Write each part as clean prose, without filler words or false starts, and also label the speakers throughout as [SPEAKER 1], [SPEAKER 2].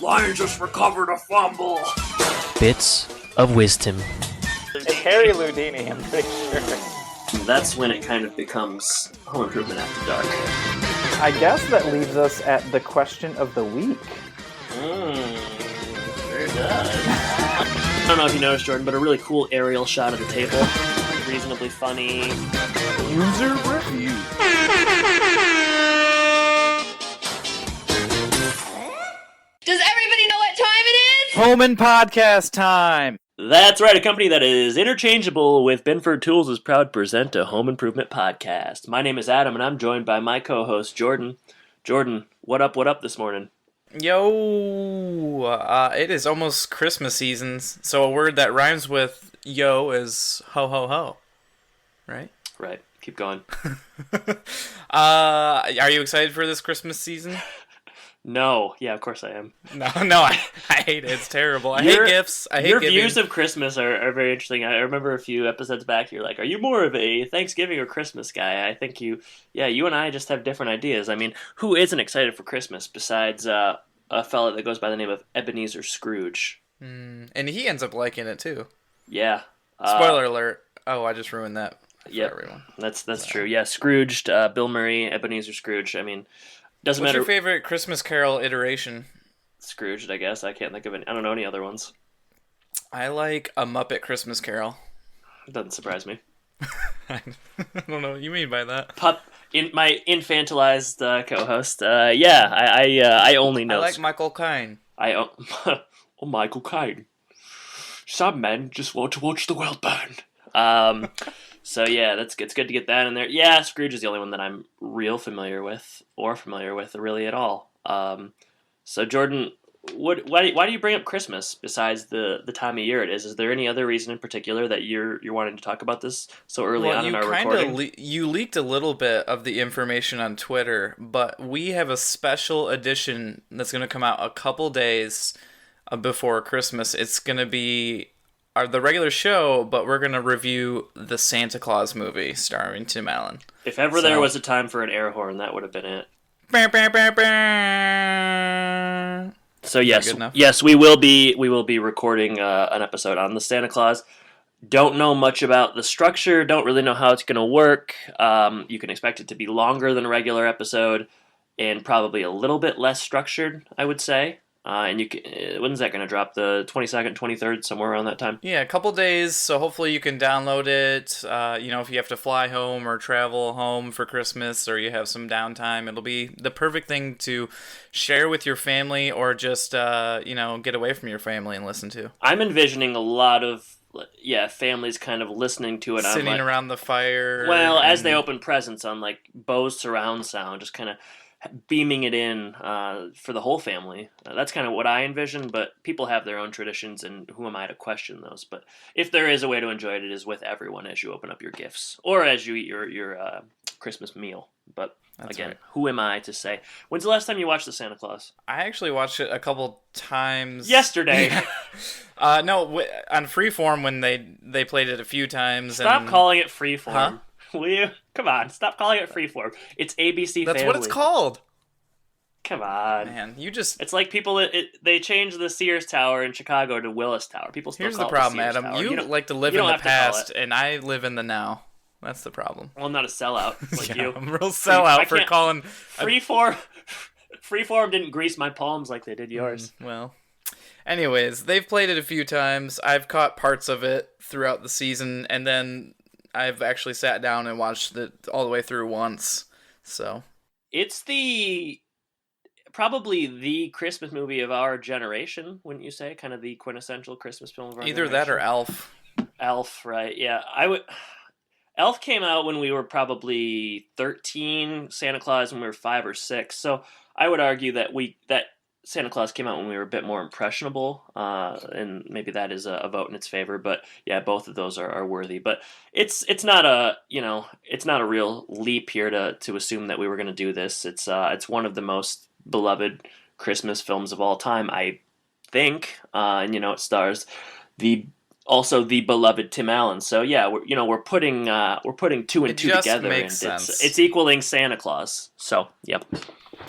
[SPEAKER 1] Lions just recovered a fumble.
[SPEAKER 2] Bits of wisdom.
[SPEAKER 3] It's Harry Houdini, I'm pretty sure.
[SPEAKER 1] That's when it kind of becomes Home Improvement After Dark.
[SPEAKER 3] I guess that leaves us at the question of the week.
[SPEAKER 1] Very good. I don't know if you noticed, Jordan, but a really cool aerial shot of the table. Reasonably funny.
[SPEAKER 3] User review.
[SPEAKER 4] Does everybody know what time it is?
[SPEAKER 3] Home Impodcast time.
[SPEAKER 1] That's right, a company that is interchangeable with Binford Tools is proud to present a home improvement podcast. My name is Adam, and I'm joined by my co-host, Jordan. Jordan, what up this morning?
[SPEAKER 5] Yo, it is almost Christmas season, so a word that rhymes with yo is ho ho ho, right?
[SPEAKER 1] Right, keep going.
[SPEAKER 5] Are you excited for this Christmas season?
[SPEAKER 1] No, yeah, of course I am.
[SPEAKER 5] No, I hate it. It's terrible. I hate gifts. I hate
[SPEAKER 1] your
[SPEAKER 5] giving.
[SPEAKER 1] views of Christmas are very interesting. I remember a few episodes back, you're like, are you more of a Thanksgiving or Christmas guy? I think you and I just have different ideas. I mean, who isn't excited for Christmas besides a fella that goes by the name of Ebenezer Scrooge?
[SPEAKER 5] And he ends up liking it too.
[SPEAKER 1] Yeah.
[SPEAKER 5] Spoiler alert. Oh, I just ruined that for everyone.
[SPEAKER 1] That's true. Yeah, Scrooged, Bill Murray, Ebenezer Scrooge. I mean, doesn't matter.
[SPEAKER 5] What's your favorite Christmas Carol iteration?
[SPEAKER 1] Scrooged, I guess. I can't think of any. I don't know any other ones.
[SPEAKER 5] I like A Muppet Christmas Carol.
[SPEAKER 1] Doesn't surprise me.
[SPEAKER 5] I don't know what you mean by that.
[SPEAKER 1] My infantilized co-host. I only know.
[SPEAKER 5] I like Michael Caine.
[SPEAKER 1] Oh, Michael Caine. Some men just want to watch the world burn. So yeah, it's good to get that in there. Yeah, Scrooge is the only one that I'm familiar with really at all. So Jordan, why do you bring up Christmas besides the time of year it is? Is there any other reason in particular that you're wanting to talk about this so early on in our recording?
[SPEAKER 5] You leaked a little bit of the information on Twitter, but we have a special edition that's going to come out a couple days before Christmas. It's going to be the regular show, but we're going to review the Santa Claus movie starring Tim Allen.
[SPEAKER 1] If ever there was a time for an air horn, that would have been it. So yes, we will be recording an episode on the Santa Claus. Don't know much about the structure, don't really know how it's going to work. You can expect it to be longer than a regular episode and probably a little bit less structured, I would say. And when's that going to drop? The 22nd, 23rd, somewhere around that time?
[SPEAKER 5] Yeah, a couple days, so hopefully you can download it. If you have to fly home or travel home for Christmas or you have some downtime, it'll be the perfect thing to share with your family or just, get away from your family and listen to.
[SPEAKER 1] I'm envisioning a lot of, families kind of listening to it.
[SPEAKER 5] Sitting around the fire.
[SPEAKER 1] Well, as they open presents on, Bose surround sound, just kind of beaming it in for the whole family. That's kind of what I envision, but people have their own traditions, and who am I to question those? But if there is a way to enjoy it, it is with everyone as you open up your gifts, or as you eat your Christmas meal. But that's again, right. Who am I to say? When's the last time you watched the Santa Claus?
[SPEAKER 5] I actually watched it a couple times.
[SPEAKER 1] Yesterday.
[SPEAKER 5] No, on Freeform when they played it a few times.
[SPEAKER 1] Stop calling it Freeform.
[SPEAKER 5] Huh?
[SPEAKER 1] Will you? Come on, stop calling it Freeform. It's ABC
[SPEAKER 5] That's
[SPEAKER 1] Family.
[SPEAKER 5] what it's called.
[SPEAKER 1] Come on.
[SPEAKER 5] Man,
[SPEAKER 1] It's like people, they changed the Sears Tower in Chicago to Willis Tower. People still
[SPEAKER 5] Here's
[SPEAKER 1] call
[SPEAKER 5] the problem,
[SPEAKER 1] it the Sears
[SPEAKER 5] Adam.
[SPEAKER 1] Tower.
[SPEAKER 5] You like to live in the past, and I live in the now. That's the problem.
[SPEAKER 1] Well, I'm not a sellout like you.
[SPEAKER 5] I'm a real sellout for calling...
[SPEAKER 1] Freeform didn't grease my palms like they did yours.
[SPEAKER 5] Well... Anyways, they've played it a few times. I've caught parts of it throughout the season, and then I've actually sat down and watched it all the way through once. So
[SPEAKER 1] it's probably the Christmas movie of our generation, wouldn't you say? Kind of the quintessential Christmas film of our
[SPEAKER 5] Either
[SPEAKER 1] generation.
[SPEAKER 5] That or Elf.
[SPEAKER 1] Elf, right? Yeah, Elf came out when we were probably 13. Santa Claus when we were 5 or 6. So I would argue that Santa Claus came out when we were a bit more impressionable, and maybe that is a vote in its favor. But yeah, both of those are worthy. But it's not a real leap here to assume that we were going to do this. It's one of the most beloved Christmas films of all time, I think, and it stars the beloved Tim Allen. So yeah, we're putting two and two together,
[SPEAKER 5] makes sense.
[SPEAKER 1] It's equaling Santa Claus. So yep.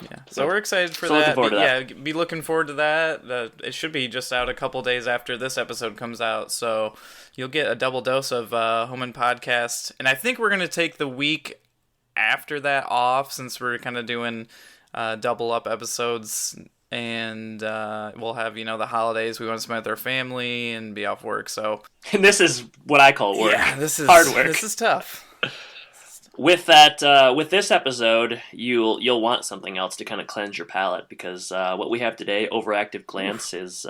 [SPEAKER 5] Yeah, so we're excited for
[SPEAKER 1] So
[SPEAKER 5] that.
[SPEAKER 1] looking forward to that.
[SPEAKER 5] Yeah, be looking forward to that. It should be just out a couple days after this episode comes out, so you'll get a double dose of Home and Podcast. And I think we're going to take the week after that off since we're kind of doing double up episodes, and we'll have, the holidays. We want to spend with our family and be off work, so...
[SPEAKER 1] And this is what I call work.
[SPEAKER 5] Yeah, this is
[SPEAKER 1] hard work.
[SPEAKER 5] This is tough.
[SPEAKER 1] With that, with this episode, you'll want something else to kind of cleanse your palate, because what we have today, Overactive Glance, is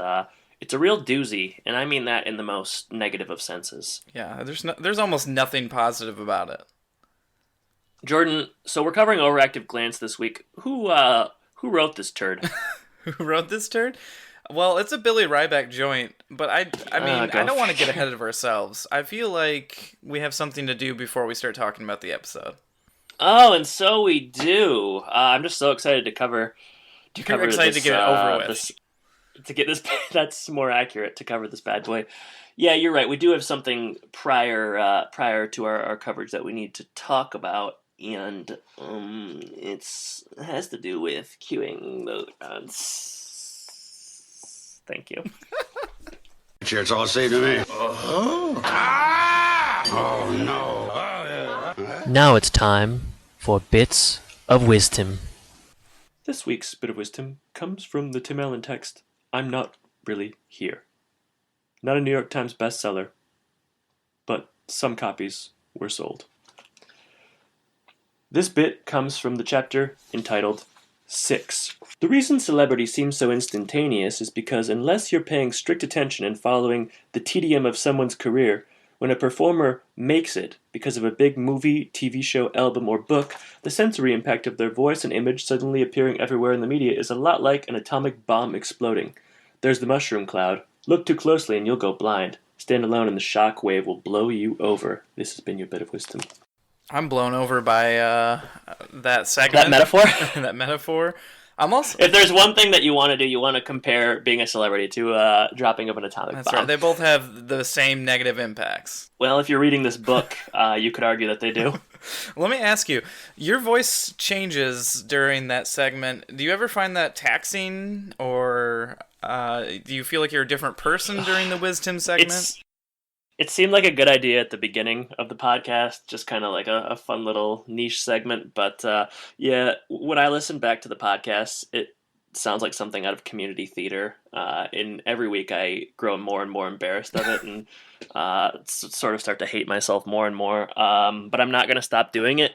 [SPEAKER 1] it's a real doozy, and I mean that in the most negative of senses.
[SPEAKER 5] Yeah, there's almost nothing positive about it.
[SPEAKER 1] Jordan, so we're covering Overactive Glance this week. Who wrote this turd?
[SPEAKER 5] Who wrote this turd? Well, it's a Billy Ryback joint, but I mean, I don't want to get ahead of ourselves. I feel like we have something to do before we start talking about the episode.
[SPEAKER 1] Oh, and so we do. I'm just so excited to cover.
[SPEAKER 5] You're excited to get it over with.
[SPEAKER 1] To get this, that's more accurate. To cover this bad boy. Yeah, you're right. We do have something prior to our coverage that we need to talk about, and it has to do with queuing those rounds. Thank you.
[SPEAKER 6] Sure, it's all the same to me. Oh. Ah! Oh, no. Oh, yeah.
[SPEAKER 2] Now it's time for Bits of Wisdom.
[SPEAKER 1] This week's bit of wisdom comes from the Tim Allen text, "I'm not really here." Not a New York Times bestseller, but some copies were sold. This bit comes from the chapter entitled 6. The reason celebrity seems so instantaneous is because unless you're paying strict attention and following the tedium of someone's career, when a performer makes it because of a big movie, TV show, album, or book, the sensory impact of their voice and image suddenly appearing everywhere in the media is a lot like an atomic bomb exploding. There's the mushroom cloud. Look too closely and you'll go blind. Stand alone and the shock wave will blow you over. This has been your bit of wisdom.
[SPEAKER 5] I'm blown over by that segment.
[SPEAKER 1] That metaphor?
[SPEAKER 5] That metaphor. I'm also...
[SPEAKER 1] If there's one thing that you want to do, you want to compare being a celebrity to dropping of an atomic bomb.
[SPEAKER 5] That's right. They both have the same negative impacts.
[SPEAKER 1] Well, if you're reading this book, you could argue that they do.
[SPEAKER 5] Let me ask you, your voice changes during that segment. Do you ever find that taxing, or do you feel like you're a different person during the Wisdom segment?
[SPEAKER 1] It seemed like a good idea at the beginning of the podcast, just kind of like a fun little niche segment. But yeah, when I listen back to the podcast, it sounds like something out of community theater. In every week, I grow more and more embarrassed of it, and sort of start to hate myself more and more. But I'm not going to stop doing it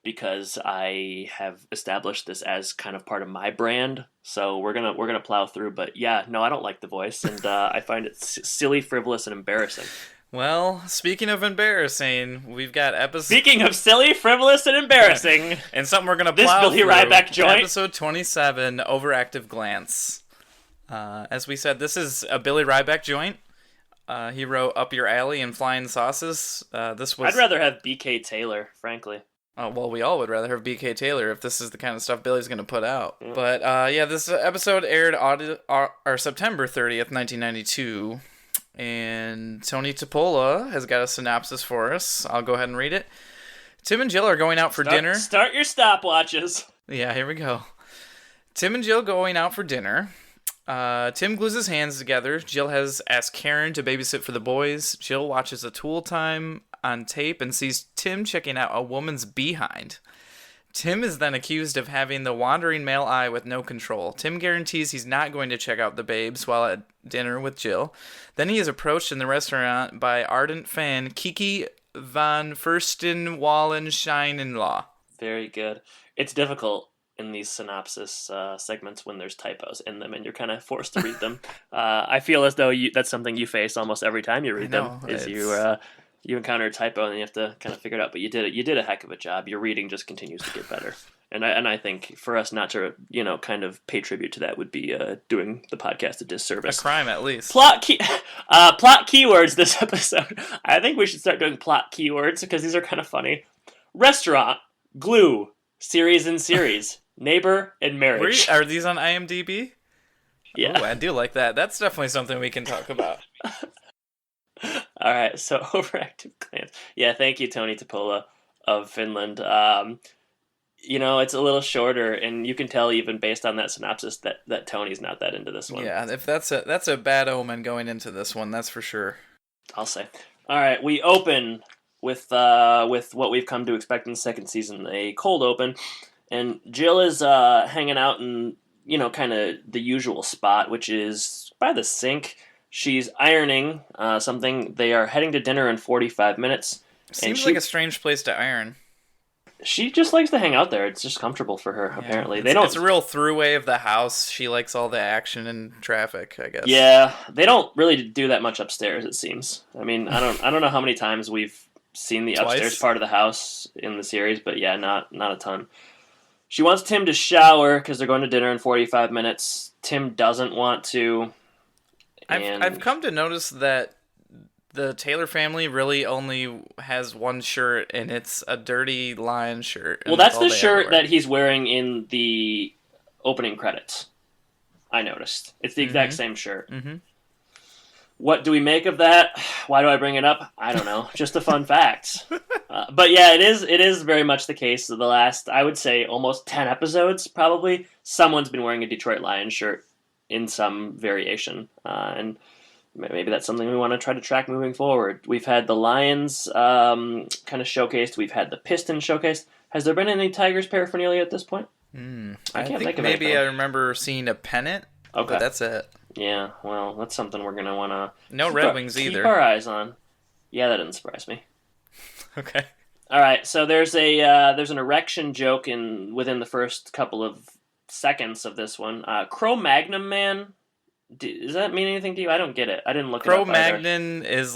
[SPEAKER 1] because I have established this as kind of part of my brand. So we're gonna plow through. But yeah, no, I don't like the voice, and I find it silly, frivolous, and embarrassing.
[SPEAKER 5] Well, speaking of embarrassing, we've got
[SPEAKER 1] Speaking of silly, frivolous, and embarrassing,
[SPEAKER 5] and something we're gonna
[SPEAKER 1] this
[SPEAKER 5] plow
[SPEAKER 1] Billy
[SPEAKER 5] through,
[SPEAKER 1] Ryback joint,
[SPEAKER 5] episode 27, Overactive Glance. As we said, this is a Billy Ryback joint. He wrote "Up Your Alley" and "Flying Sauces." This was.
[SPEAKER 1] I'd rather have B.K. Taylor, frankly.
[SPEAKER 5] Well, we all would rather have B.K. Taylor if this is the kind of stuff Billy's going to put out. Yeah. But yeah, this episode aired September 30th, 1992. And Tony Topola has got a synopsis for us. I'll go ahead and read it. Tim and Jill are going out for dinner.
[SPEAKER 1] Start your stopwatches.
[SPEAKER 5] Yeah, here we go. Tim and Jill going out for dinner. Tim glues his hands together. Jill has asked Karen to babysit for the boys. Jill watches a Tool Time on tape and sees Tim checking out a woman's behind. Tim is then accused of having the wandering male eye with no control. Tim guarantees he's not going to check out the babes while at dinner with Jill. Then he is approached in the restaurant by ardent fan Kiki van Furstenwallenschein-in-Law.
[SPEAKER 1] Very good. It's difficult in these synopsis segments when there's typos in them and you're kind of forced to read them. I feel as though that's something you face almost every time you read them. You encounter a typo and you have to kind of figure it out, but you did it. You did a heck of a job. Your reading just continues to get better. And I think for us not to, kind of pay tribute to that would be doing the podcast a disservice.
[SPEAKER 5] A crime, at least.
[SPEAKER 1] Plot keywords this episode. I think we should start doing plot keywords because these are kind of funny. Restaurant, glue, series and series, neighbor, and marriage.
[SPEAKER 5] Are these on IMDb?
[SPEAKER 1] Yeah.
[SPEAKER 5] Ooh, I do like that. That's definitely something we can talk about.
[SPEAKER 1] All right, so Overactive Glance. Yeah, thank you, Tony Topola of Finland. it's a little shorter, and you can tell even based on that synopsis that Tony's not that into this one.
[SPEAKER 5] Yeah, if that's a bad omen going into this one, that's for sure.
[SPEAKER 1] I'll say. All right, we open with what we've come to expect in the second season, a cold open, and Jill is hanging out in kind of the usual spot, which is by the sink. She's ironing something. They are heading to dinner in 45 minutes.
[SPEAKER 5] Seems like a strange place to iron.
[SPEAKER 1] She just likes to hang out there. It's just comfortable for her, apparently.
[SPEAKER 5] It's a real throughway of the house. She likes all the action and traffic, I guess.
[SPEAKER 1] Yeah, they don't really do that much upstairs, it seems. I mean, I don't know how many times we've seen the upstairs part of the house in the series, but yeah, not a ton. She wants Tim to shower because they're going to dinner in 45 minutes. Tim doesn't want to.
[SPEAKER 5] I've come to notice that the Taylor family really only has one shirt, and it's a dirty lion shirt.
[SPEAKER 1] Well, that's the shirt that he's wearing in the opening credits. I noticed. It's the exact same shirt. Mm-hmm. What do we make of that? Why do I bring it up? I don't know. Just a fun fact. But yeah, it is very much the case of the last, I would say, almost 10 episodes, probably. Someone's been wearing a Detroit Lions shirt in some variation. And maybe that's something we want to try to track moving forward. We've had the Lions kind of showcased. We've had the Pistons showcased. Has there been any Tigers paraphernalia at this point?
[SPEAKER 5] I can't think of maybe anything. I remember seeing a pennant, but that's it.
[SPEAKER 1] Yeah, well, that's something we're going to want to...
[SPEAKER 5] No Red Wings either.
[SPEAKER 1] Keep our eyes on. Yeah, that didn't surprise me.
[SPEAKER 5] Okay.
[SPEAKER 1] All right, so there's an erection joke within the first couple of seconds of this one. Cro-Magnon Man... Does that mean anything to you? I don't get it. I didn't look it up either.
[SPEAKER 5] Cro-Magnon is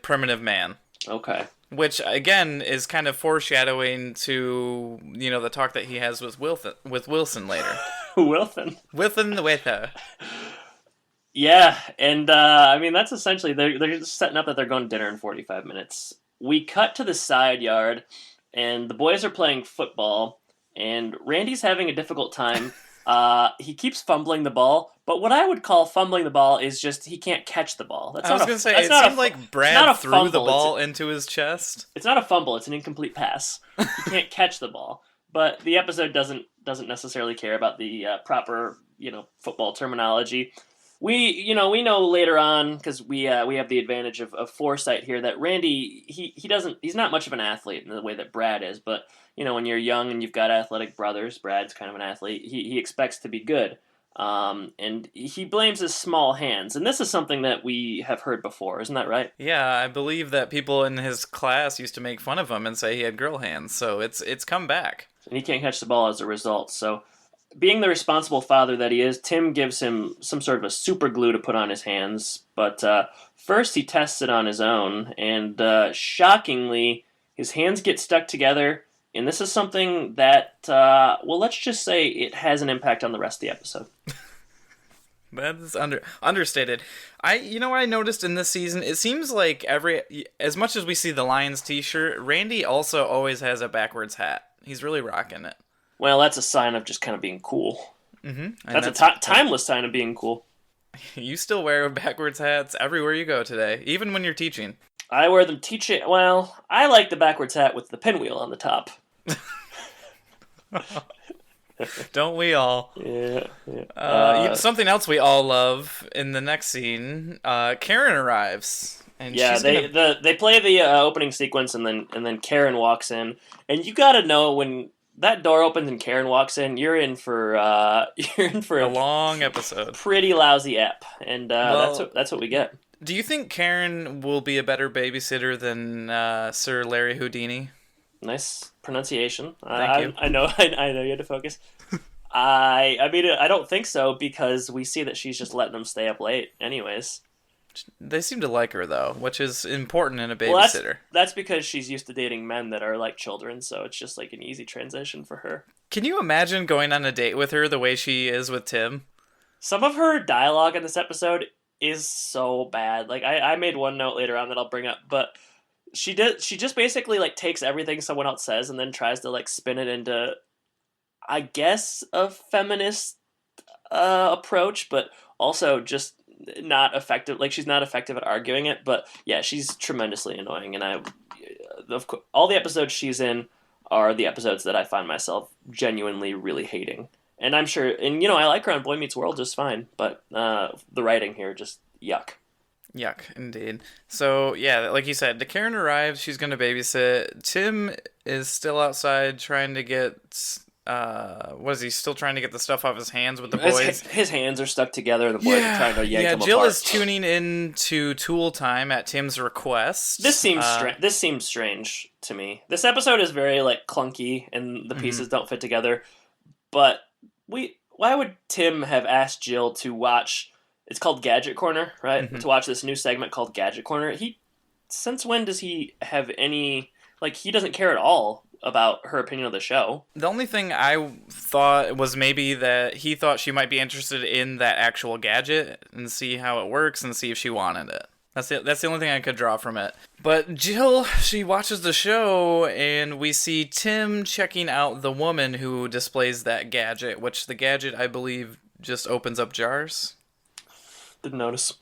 [SPEAKER 5] primitive man.
[SPEAKER 1] Okay.
[SPEAKER 5] Which, again, is kind of foreshadowing to, the talk that he has with Wilson later.
[SPEAKER 1] Wilson
[SPEAKER 5] later.
[SPEAKER 1] Yeah, and, I mean, that's essentially, they're just setting up that they're going to dinner in 45 minutes. We cut to the side yard, and the boys are playing football, and Randy's having a difficult time. He keeps fumbling the ball, but what I would call fumbling the ball is just he can't catch the ball.
[SPEAKER 5] I was going to say, it seemed like Brad threw the ball into his chest.
[SPEAKER 1] It's not a fumble, it's an incomplete pass. He can't catch the ball. But the episode doesn't necessarily care about the proper, football terminology. We know later on, because we have the advantage of foresight here, that Randy, he's not much of an athlete in the way that Brad is, but when you're young and you've got athletic brothers, Brad's kind of an athlete, he expects to be good. And he blames his small hands. And this is something that we have heard before, isn't that right?
[SPEAKER 5] Yeah, I believe that people in his class used to make fun of him and say he had girl hands, so it's come back.
[SPEAKER 1] And he can't catch the ball as a result, so... Being the responsible father that he is, Tim gives him some sort of a super glue to put on his hands, but first he tests it on his own, and shockingly, his hands get stuck together, and this is something that, let's just say it has an impact on the rest of the episode.
[SPEAKER 5] That's understated. I noticed in this season, it seems like as much as we see the Lions t-shirt, Randy also always has a backwards hat. He's really rocking it.
[SPEAKER 1] Well, that's a sign of just kind of being cool.
[SPEAKER 5] Mm-hmm.
[SPEAKER 1] That's a timeless sign of being cool.
[SPEAKER 5] You still wear backwards hats everywhere you go today, even when you're teaching.
[SPEAKER 1] I wear them teaching. Well, I like the backwards hat with the pinwheel on the top.
[SPEAKER 5] Don't we all?
[SPEAKER 1] Yeah.
[SPEAKER 5] Something else we all love in the next scene. Karen arrives. And
[SPEAKER 1] they play the opening sequence, and then Karen walks in, and you got to know when that door opens and Karen walks in, you're in for a
[SPEAKER 5] long episode.
[SPEAKER 1] Pretty lousy ep, and that's what we get.
[SPEAKER 5] Do you think Karen will be a better babysitter than Sir Larry Houdini?
[SPEAKER 1] Nice pronunciation.
[SPEAKER 5] Thank you.
[SPEAKER 1] I know you had to focus. I mean, I don't think so, because we see that she's just letting them stay up late anyways.
[SPEAKER 5] They seem to like her, though, which is important in a babysitter.
[SPEAKER 1] Well, that's because she's used to dating men that are like children, so it's just like an easy transition for her.
[SPEAKER 5] Can you imagine going on a date with her the way she is with Tim?
[SPEAKER 1] Some of her dialogue in this episode is so bad. Like, I made one note later on that I'll bring up, but she just basically like takes everything someone else says and then tries to like spin it into, I guess, a feminist approach, but also just not effective. Like, she's not effective at arguing it, but yeah, she's tremendously annoying. And all the episodes she's in are the episodes that I find myself genuinely really hating. And I'm sure, and I like her on Boy Meets World just fine, but the writing here just yuck.
[SPEAKER 5] Yuck, indeed. So, yeah, like you said, Karen arrives, she's going to babysit. Tim is still outside trying to get, what is he, still trying to get the stuff off his hands with the boys?
[SPEAKER 1] His hands are stuck together, and the boys are trying to yank him
[SPEAKER 5] Jill
[SPEAKER 1] apart.
[SPEAKER 5] is tuning in to Tool Time at Tim's request.
[SPEAKER 1] This seems strange to me. This episode is very, clunky, and the pieces don't fit together, but why would Tim have asked Jill to watch... It's called Gadget Corner, right? Mm-hmm. To watch this new segment called Gadget Corner. Since when does he have any... he doesn't care at all about her opinion of the show.
[SPEAKER 5] The only thing I thought was maybe that he thought she might be interested in that actual gadget and see how it works and see if she wanted it. That's the only thing I could draw from it. But Jill, she watches the show, and we see Tim checking out the woman who displays that gadget, which the gadget, I believe, just opens up jars.
[SPEAKER 1] Didn't notice.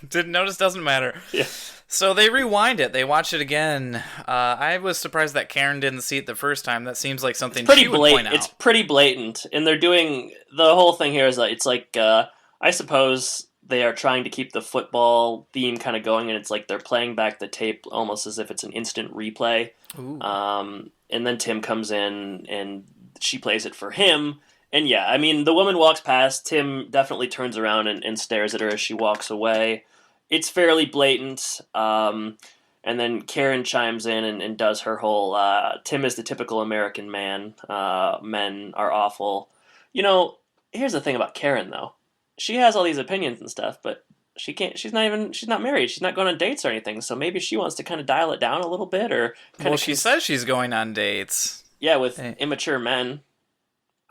[SPEAKER 5] Didn't notice, doesn't matter.
[SPEAKER 1] Yeah.
[SPEAKER 5] So they rewind it. They watch it again. I was surprised that Karen didn't see it the first time. That seems like something she would point out.
[SPEAKER 1] It's pretty blatant. And they're doing... The whole thing here is I suppose they are trying to keep the football theme kind of going, and it's like they're playing back the tape almost as if it's an instant replay.
[SPEAKER 5] Ooh.
[SPEAKER 1] And then Tim comes in, and she plays it for him. And yeah, I mean, the woman walks past, Tim definitely turns around and stares at her as she walks away. It's fairly blatant, and then Karen chimes in and does her whole, Tim is the typical American man, men are awful. Here's the thing about Karen, though. She has all these opinions and stuff, but she's not married, she's not going on dates or anything, so maybe she wants to kind of dial it down a little bit, or
[SPEAKER 5] she says she's going on dates.
[SPEAKER 1] Yeah, with immature men.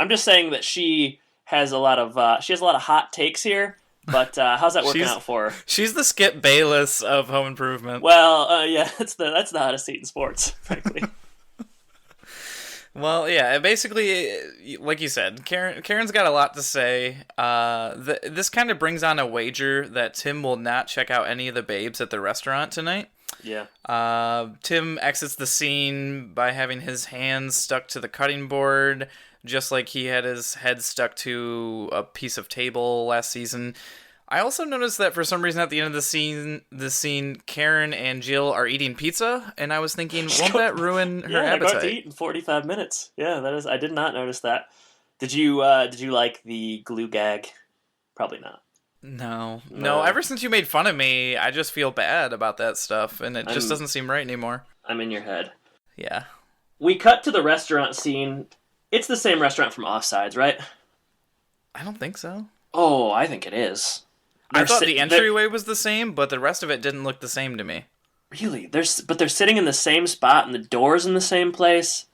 [SPEAKER 1] I'm just saying that she has a lot of hot takes here, but how's that working out for her?
[SPEAKER 5] She's the Skip Bayless of Home Improvement.
[SPEAKER 1] Well, yeah, that's the hottest seat in sports, frankly.
[SPEAKER 5] Well, yeah, basically, like you said, Karen's got a lot to say. This kind of brings on a wager that Tim will not check out any of the babes at the restaurant tonight.
[SPEAKER 1] Yeah.
[SPEAKER 5] Tim exits the scene by having his hands stuck to the cutting board, just like he had his head stuck to a piece of table last season. I also noticed that for some reason at the end of the scene, Karen and Jill are eating pizza, and I was thinking, won't that ruin her appetite?
[SPEAKER 1] Yeah, go to eat in 45 minutes. Yeah, that is. I did not notice that. Did you like the glue gag? Probably not.
[SPEAKER 5] No. Ever since you made fun of me, I just feel bad about that stuff, and it just doesn't seem right anymore.
[SPEAKER 1] I'm in your head.
[SPEAKER 5] Yeah.
[SPEAKER 1] We cut to the restaurant scene. It's the same restaurant from Offsides, right?
[SPEAKER 5] I don't think so.
[SPEAKER 1] Oh, I think it is.
[SPEAKER 5] I thought the entryway was the same, but the rest of it didn't look the same to me.
[SPEAKER 1] Really? They're sitting in the same spot, and the door's in the same place.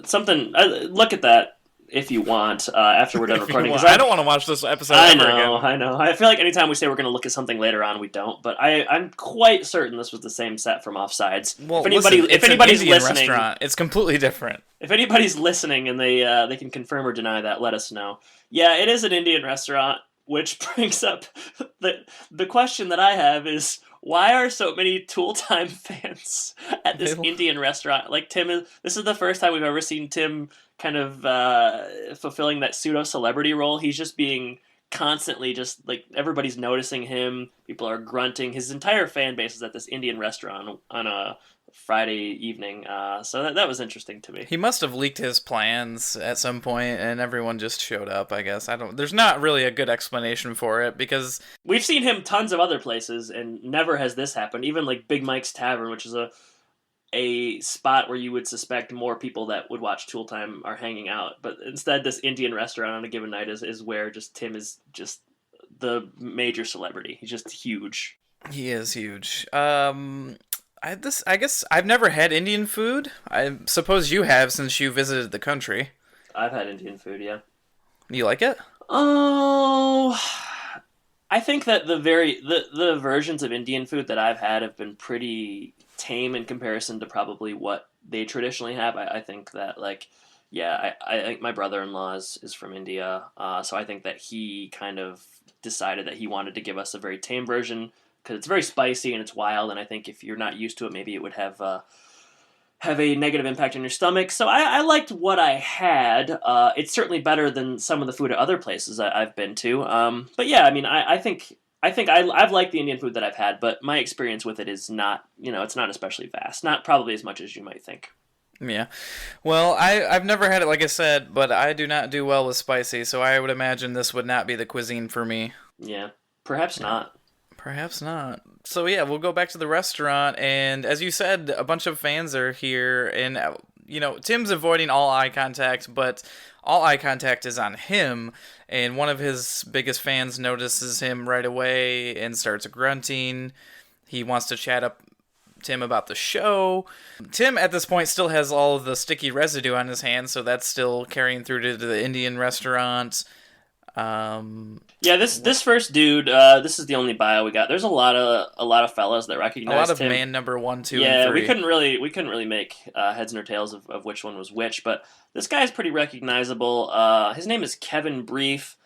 [SPEAKER 1] Something. Look at that if you want after we're done recording.
[SPEAKER 5] I don't want to watch this episode ever again.
[SPEAKER 1] I know. I feel like anytime we say we're going to look at something later on, we don't. But I'm quite certain this was the same set from Offsides.
[SPEAKER 5] Well, if anybody's listening, restaurant. It's completely different.
[SPEAKER 1] If anybody's listening and they can confirm or deny that, let us know. Yeah, it is an Indian restaurant, which brings up the question that I have is, why are so many Tool Time fans at this Indian restaurant? Like this is the first time we've ever seen Tim kind of fulfilling that pseudo-celebrity role. He's just being constantly just, everybody's noticing him. People are grunting. His entire fan base is at this Indian restaurant on a Friday evening. So that was interesting to me.
[SPEAKER 5] He must have leaked his plans at some point, and everyone just showed up, I guess. There's not really a good explanation for it, because
[SPEAKER 1] we've seen him tons of other places, and never has this happened. Even Big Mike's Tavern, which is a spot where you would suspect more people that would watch Tool Time are hanging out. But instead, this Indian restaurant on a given night is where just Tim is just the major celebrity. He's just huge.
[SPEAKER 5] He is huge. I guess I've never had Indian food. I suppose you have, since you visited the country.
[SPEAKER 1] I've had Indian food, yeah.
[SPEAKER 5] You like it?
[SPEAKER 1] Oh, I think that the versions of Indian food that I've had have been pretty tame in comparison to probably what they traditionally have. I think that I think my brother-in-law is from India, so I think that he kind of decided that he wanted to give us a very tame version, because it's very spicy and it's wild, and I think if you're not used to it, maybe it would have have a negative impact on your stomach. So I liked what I had. It's certainly better than some of the food at other places I've been to. But yeah, I mean, I think I've liked the Indian food that I've had, but my experience with it is not, it's not especially vast. Not probably as much as you might think.
[SPEAKER 5] Yeah. Well, I've never had it, like I said, but I do not do well with spicy, so I would imagine this would not be the cuisine for me.
[SPEAKER 1] Yeah, perhaps not.
[SPEAKER 5] Perhaps not. So yeah, we'll go back to the restaurant, and as you said, a bunch of fans are here, and Tim's avoiding all eye contact, but all eye contact is on him, and one of his biggest fans notices him right away and starts grunting. He wants to chat up Tim about the show. Tim at this point still has all of the sticky residue on his hands, so that's still carrying through to the Indian restaurant.
[SPEAKER 1] Yeah, this first dude, this is the only bio we got. There's a lot of fellas that recognize
[SPEAKER 5] a lot of
[SPEAKER 1] him.
[SPEAKER 5] man number 1, 2,
[SPEAKER 1] yeah,
[SPEAKER 5] and 3.
[SPEAKER 1] we couldn't really make heads nor tails of which one was which, but this guy's pretty recognizable. His name is Kevin Brief,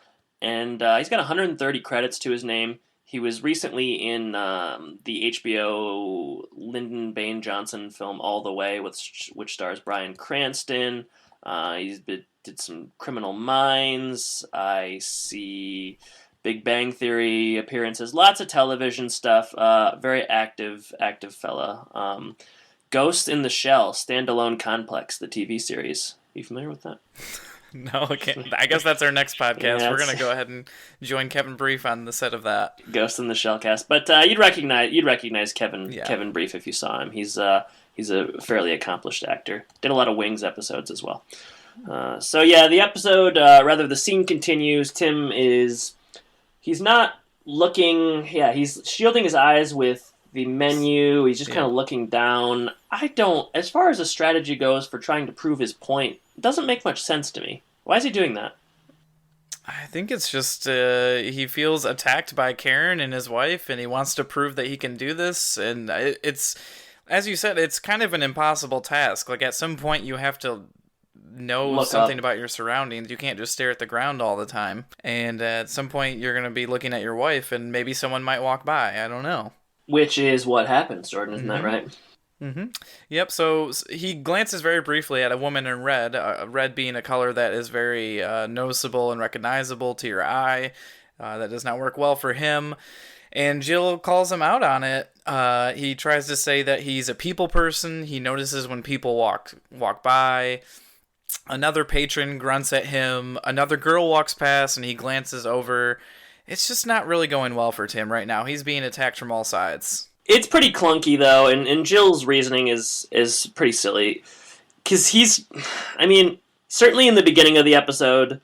[SPEAKER 1] and he's got 130 credits to his name. He was recently in the HBO Lyndon Baines Johnson film All the Way, which stars Bryan Cranston. Did some Criminal Minds. I see Big Bang Theory appearances. Lots of television stuff. Very active fella. Ghost in the Shell, Standalone Complex, the TV series. Are you familiar with that?
[SPEAKER 5] No, okay. I guess that's our next podcast.
[SPEAKER 1] Yeah,
[SPEAKER 5] we're gonna go ahead and join Kevin Brief on the set of that.
[SPEAKER 1] Ghost in the Shell cast. But you'd recognize Kevin Brief if you saw him. He's a fairly accomplished actor. Did a lot of Wings episodes as well. So yeah, the episode, the scene continues. Tim he's not looking, he's shielding his eyes with the menu. He's just kind of looking down. As far as a strategy goes for trying to prove his point, it doesn't make much sense to me. Why is he doing that?
[SPEAKER 5] I think it's just he feels attacked by Karn and his wife, and he wants to prove that he can do this, and it's, as you said, it's kind of an impossible task. Like, at some point you have to know something about your surroundings. You can't just stare at the ground all the time. And at some point you're going to be looking at your wife, and maybe someone might walk by. I don't know.
[SPEAKER 1] Which is what happens, Jordan, isn't that right?
[SPEAKER 5] Mm-hmm. Yep, so he glances very briefly at a woman in red, red being a color that is very noticeable and recognizable to your eye. That does not work well for him. And Jill calls him out on it. He tries to say that he's a people person. He notices when people walk by. Another patron grunts at him. Another girl walks past, and he glances over. It's just not really going well for Tim right now. He's being attacked from all sides.
[SPEAKER 1] It's pretty clunky, though, and Jill's reasoning is pretty silly. Because certainly in the beginning of the episode,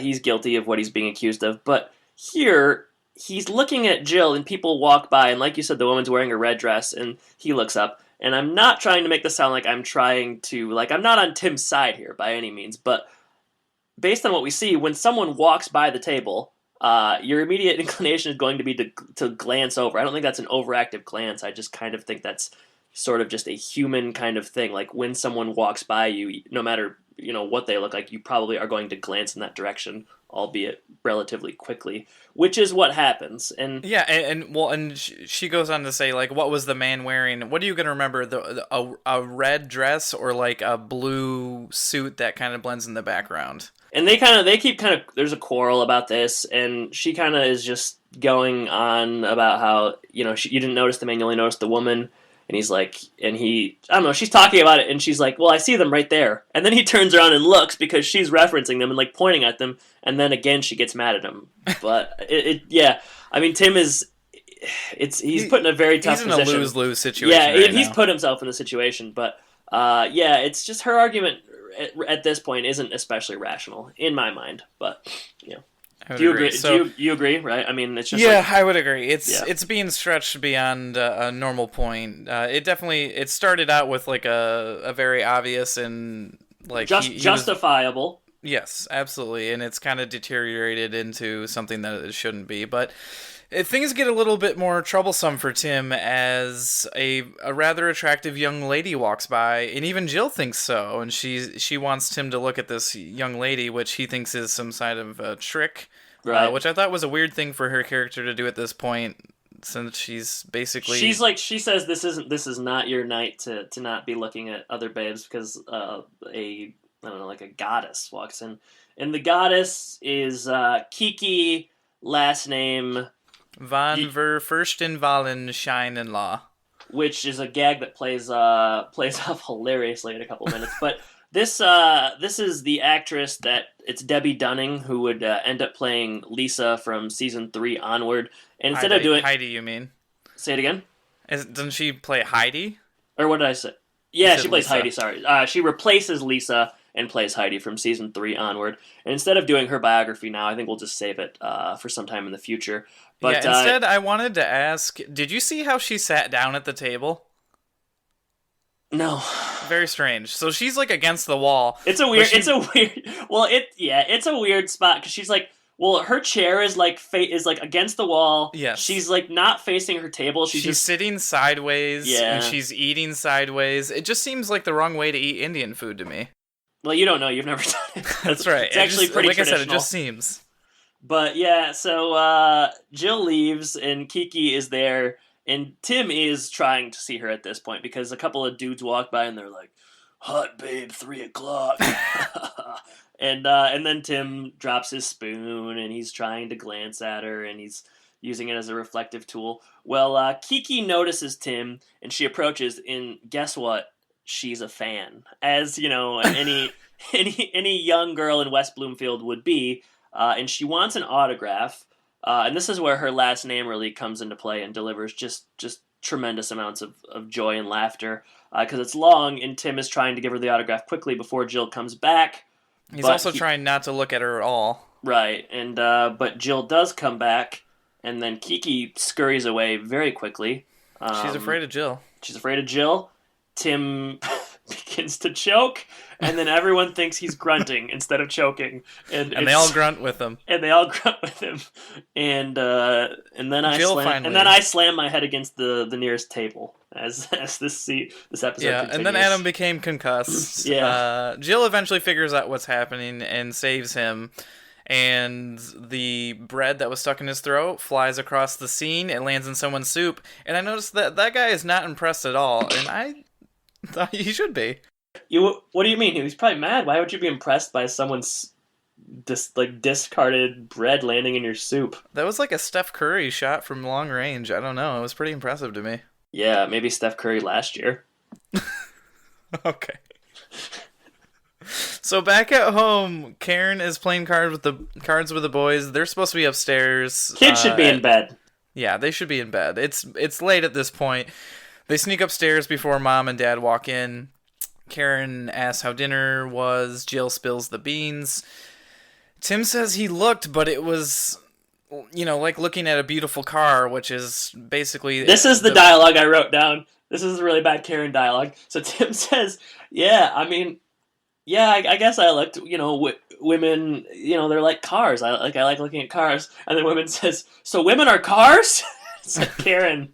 [SPEAKER 1] he's guilty of what he's being accused of. But here, he's looking at Jill, and people walk by, and like you said, the woman's wearing a red dress, and he looks up. And I'm not trying to make this sound like I'm not on Tim's side here by any means, but based on what we see, when someone walks by the table, your immediate inclination is going to be to glance over. I don't think that's an overactive glance. I just kind of think that's sort of just a human kind of thing. Like, when someone walks by you, no matter what they look like, you probably are going to glance in that direction, albeit relatively quickly, which is what happens. And
[SPEAKER 5] yeah, and she goes on to say, like, what was the man wearing? What are you going to remember? A red dress or like a blue suit that kind of blends in the background?
[SPEAKER 1] And they keep there's a quarrel about this, and she kind of is just going on about how, you didn't notice the man, you only noticed the woman. And he's like, I don't know, she's talking about it, and she's like, well, I see them right there. And then he turns around and looks because she's referencing them and, like, pointing at them, and then again she gets mad at him. But, Tim he's put in a very tough position.
[SPEAKER 5] He's in a lose-lose situation
[SPEAKER 1] he's put himself in the situation, but, it's just her argument at this point isn't especially rational, in my mind, but, Do you agree? So, you agree, right? I mean, it's just
[SPEAKER 5] I would agree. It's being stretched beyond a normal point. It started out with like a very obvious and like
[SPEAKER 1] justifiable.
[SPEAKER 5] Yes, absolutely, and it's kind of deteriorated into something that it shouldn't be. But things get a little bit more troublesome for Tim as a rather attractive young lady walks by, and even Jill thinks so, and she wants Tim to look at this young lady, which he thinks is some side of a trick,
[SPEAKER 1] right?
[SPEAKER 5] Which I thought was a weird thing for her character to do at this point. since she's basically
[SPEAKER 1] she says this is not your night to not be looking at other babes because I don't know, like a goddess walks in, and the goddess is Kiki, last name
[SPEAKER 5] Van ver Fursten Wallen Shine Law.
[SPEAKER 1] which is a gag that plays off hilariously in a couple minutes. But this is the actress that it's Debbie Dunning who would end up playing Lisa from season 3 onward. And instead of doing
[SPEAKER 5] Heidi, you mean?
[SPEAKER 1] Say it again.
[SPEAKER 5] Doesn't she play Heidi?
[SPEAKER 1] Or what did I say? Yeah, she plays
[SPEAKER 5] Lisa.
[SPEAKER 1] Heidi. Sorry, she replaces Lisa and plays Heidi from season 3 onward. And instead of doing her biography now, I think we'll just save it for some time in the future. But
[SPEAKER 5] yeah, instead, I wanted to ask, did you see how she sat down at the table?
[SPEAKER 1] No.
[SPEAKER 5] Very strange. So she's like against the wall.
[SPEAKER 1] It's a weird. Well, it's a weird spot because she's like, well, her chair is like against the wall.
[SPEAKER 5] Yes.
[SPEAKER 1] She's like not facing her table. She's just
[SPEAKER 5] sitting sideways.
[SPEAKER 1] Yeah.
[SPEAKER 5] And she's eating sideways. It just seems like the wrong way to eat Indian food to me.
[SPEAKER 1] Well, you don't know. You've never done it.
[SPEAKER 5] That's right.
[SPEAKER 1] It's actually pretty
[SPEAKER 5] like
[SPEAKER 1] traditional.
[SPEAKER 5] I said, it just seems.
[SPEAKER 1] But yeah, so Jill leaves and Kiki is there, and Tim is trying to see her at this point because a couple of dudes walk by and they're like, "Hot babe, 3:00," and then Tim drops his spoon and he's trying to glance at her and he's using it as a reflective tool. Well, Kiki notices Tim and she approaches, and guess what? She's a fan, as you know, any young girl in West Bloomfield would be. And she wants an autograph, and this is where her last name really comes into play and delivers just tremendous amounts of joy and laughter, because it's long, and Tim is trying to give her the autograph quickly before Jill comes back.
[SPEAKER 5] He's also trying not to look at her at all.
[SPEAKER 1] Right, and but Jill does come back, and then Kiki scurries away very quickly.
[SPEAKER 5] She's afraid of Jill.
[SPEAKER 1] She's afraid of Jill. Tim begins to choke, and then everyone thinks he's grunting instead of choking, and
[SPEAKER 5] they all grunt with him.
[SPEAKER 1] And they all grunt with him, and then I slam my head against the nearest table as this episode continues.
[SPEAKER 5] And then Adam became concussed.
[SPEAKER 1] Yeah.
[SPEAKER 5] Jill eventually figures out what's happening and saves him. And the bread that was stuck in his throat flies across the scene. It lands in someone's soup. And I noticed that guy is not impressed at all. And I thought he should be.
[SPEAKER 1] What do you mean? He was probably mad. Why would you be impressed by someone's discarded bread landing in your soup?
[SPEAKER 5] That was like a Steph Curry shot from long range. I don't know. It was pretty impressive to me.
[SPEAKER 1] Yeah, maybe Steph Curry last year.
[SPEAKER 5] Okay. So back at home, Karn is playing cards with the boys. They're supposed to be upstairs.
[SPEAKER 1] Kids should be in bed.
[SPEAKER 5] Yeah, they should be in bed. It's late at this point. They sneak upstairs before Mom and Dad walk in. Karn asks how dinner was. Jill spills the beans. Tim says he looked, but it was, like looking at a beautiful car, which is basically...
[SPEAKER 1] This is the dialogue I wrote down. This is really bad Karn dialogue. So Tim says, I guess I looked, women, they're like cars. I like looking at cars. And then women says, so women are cars? It's like, Karn,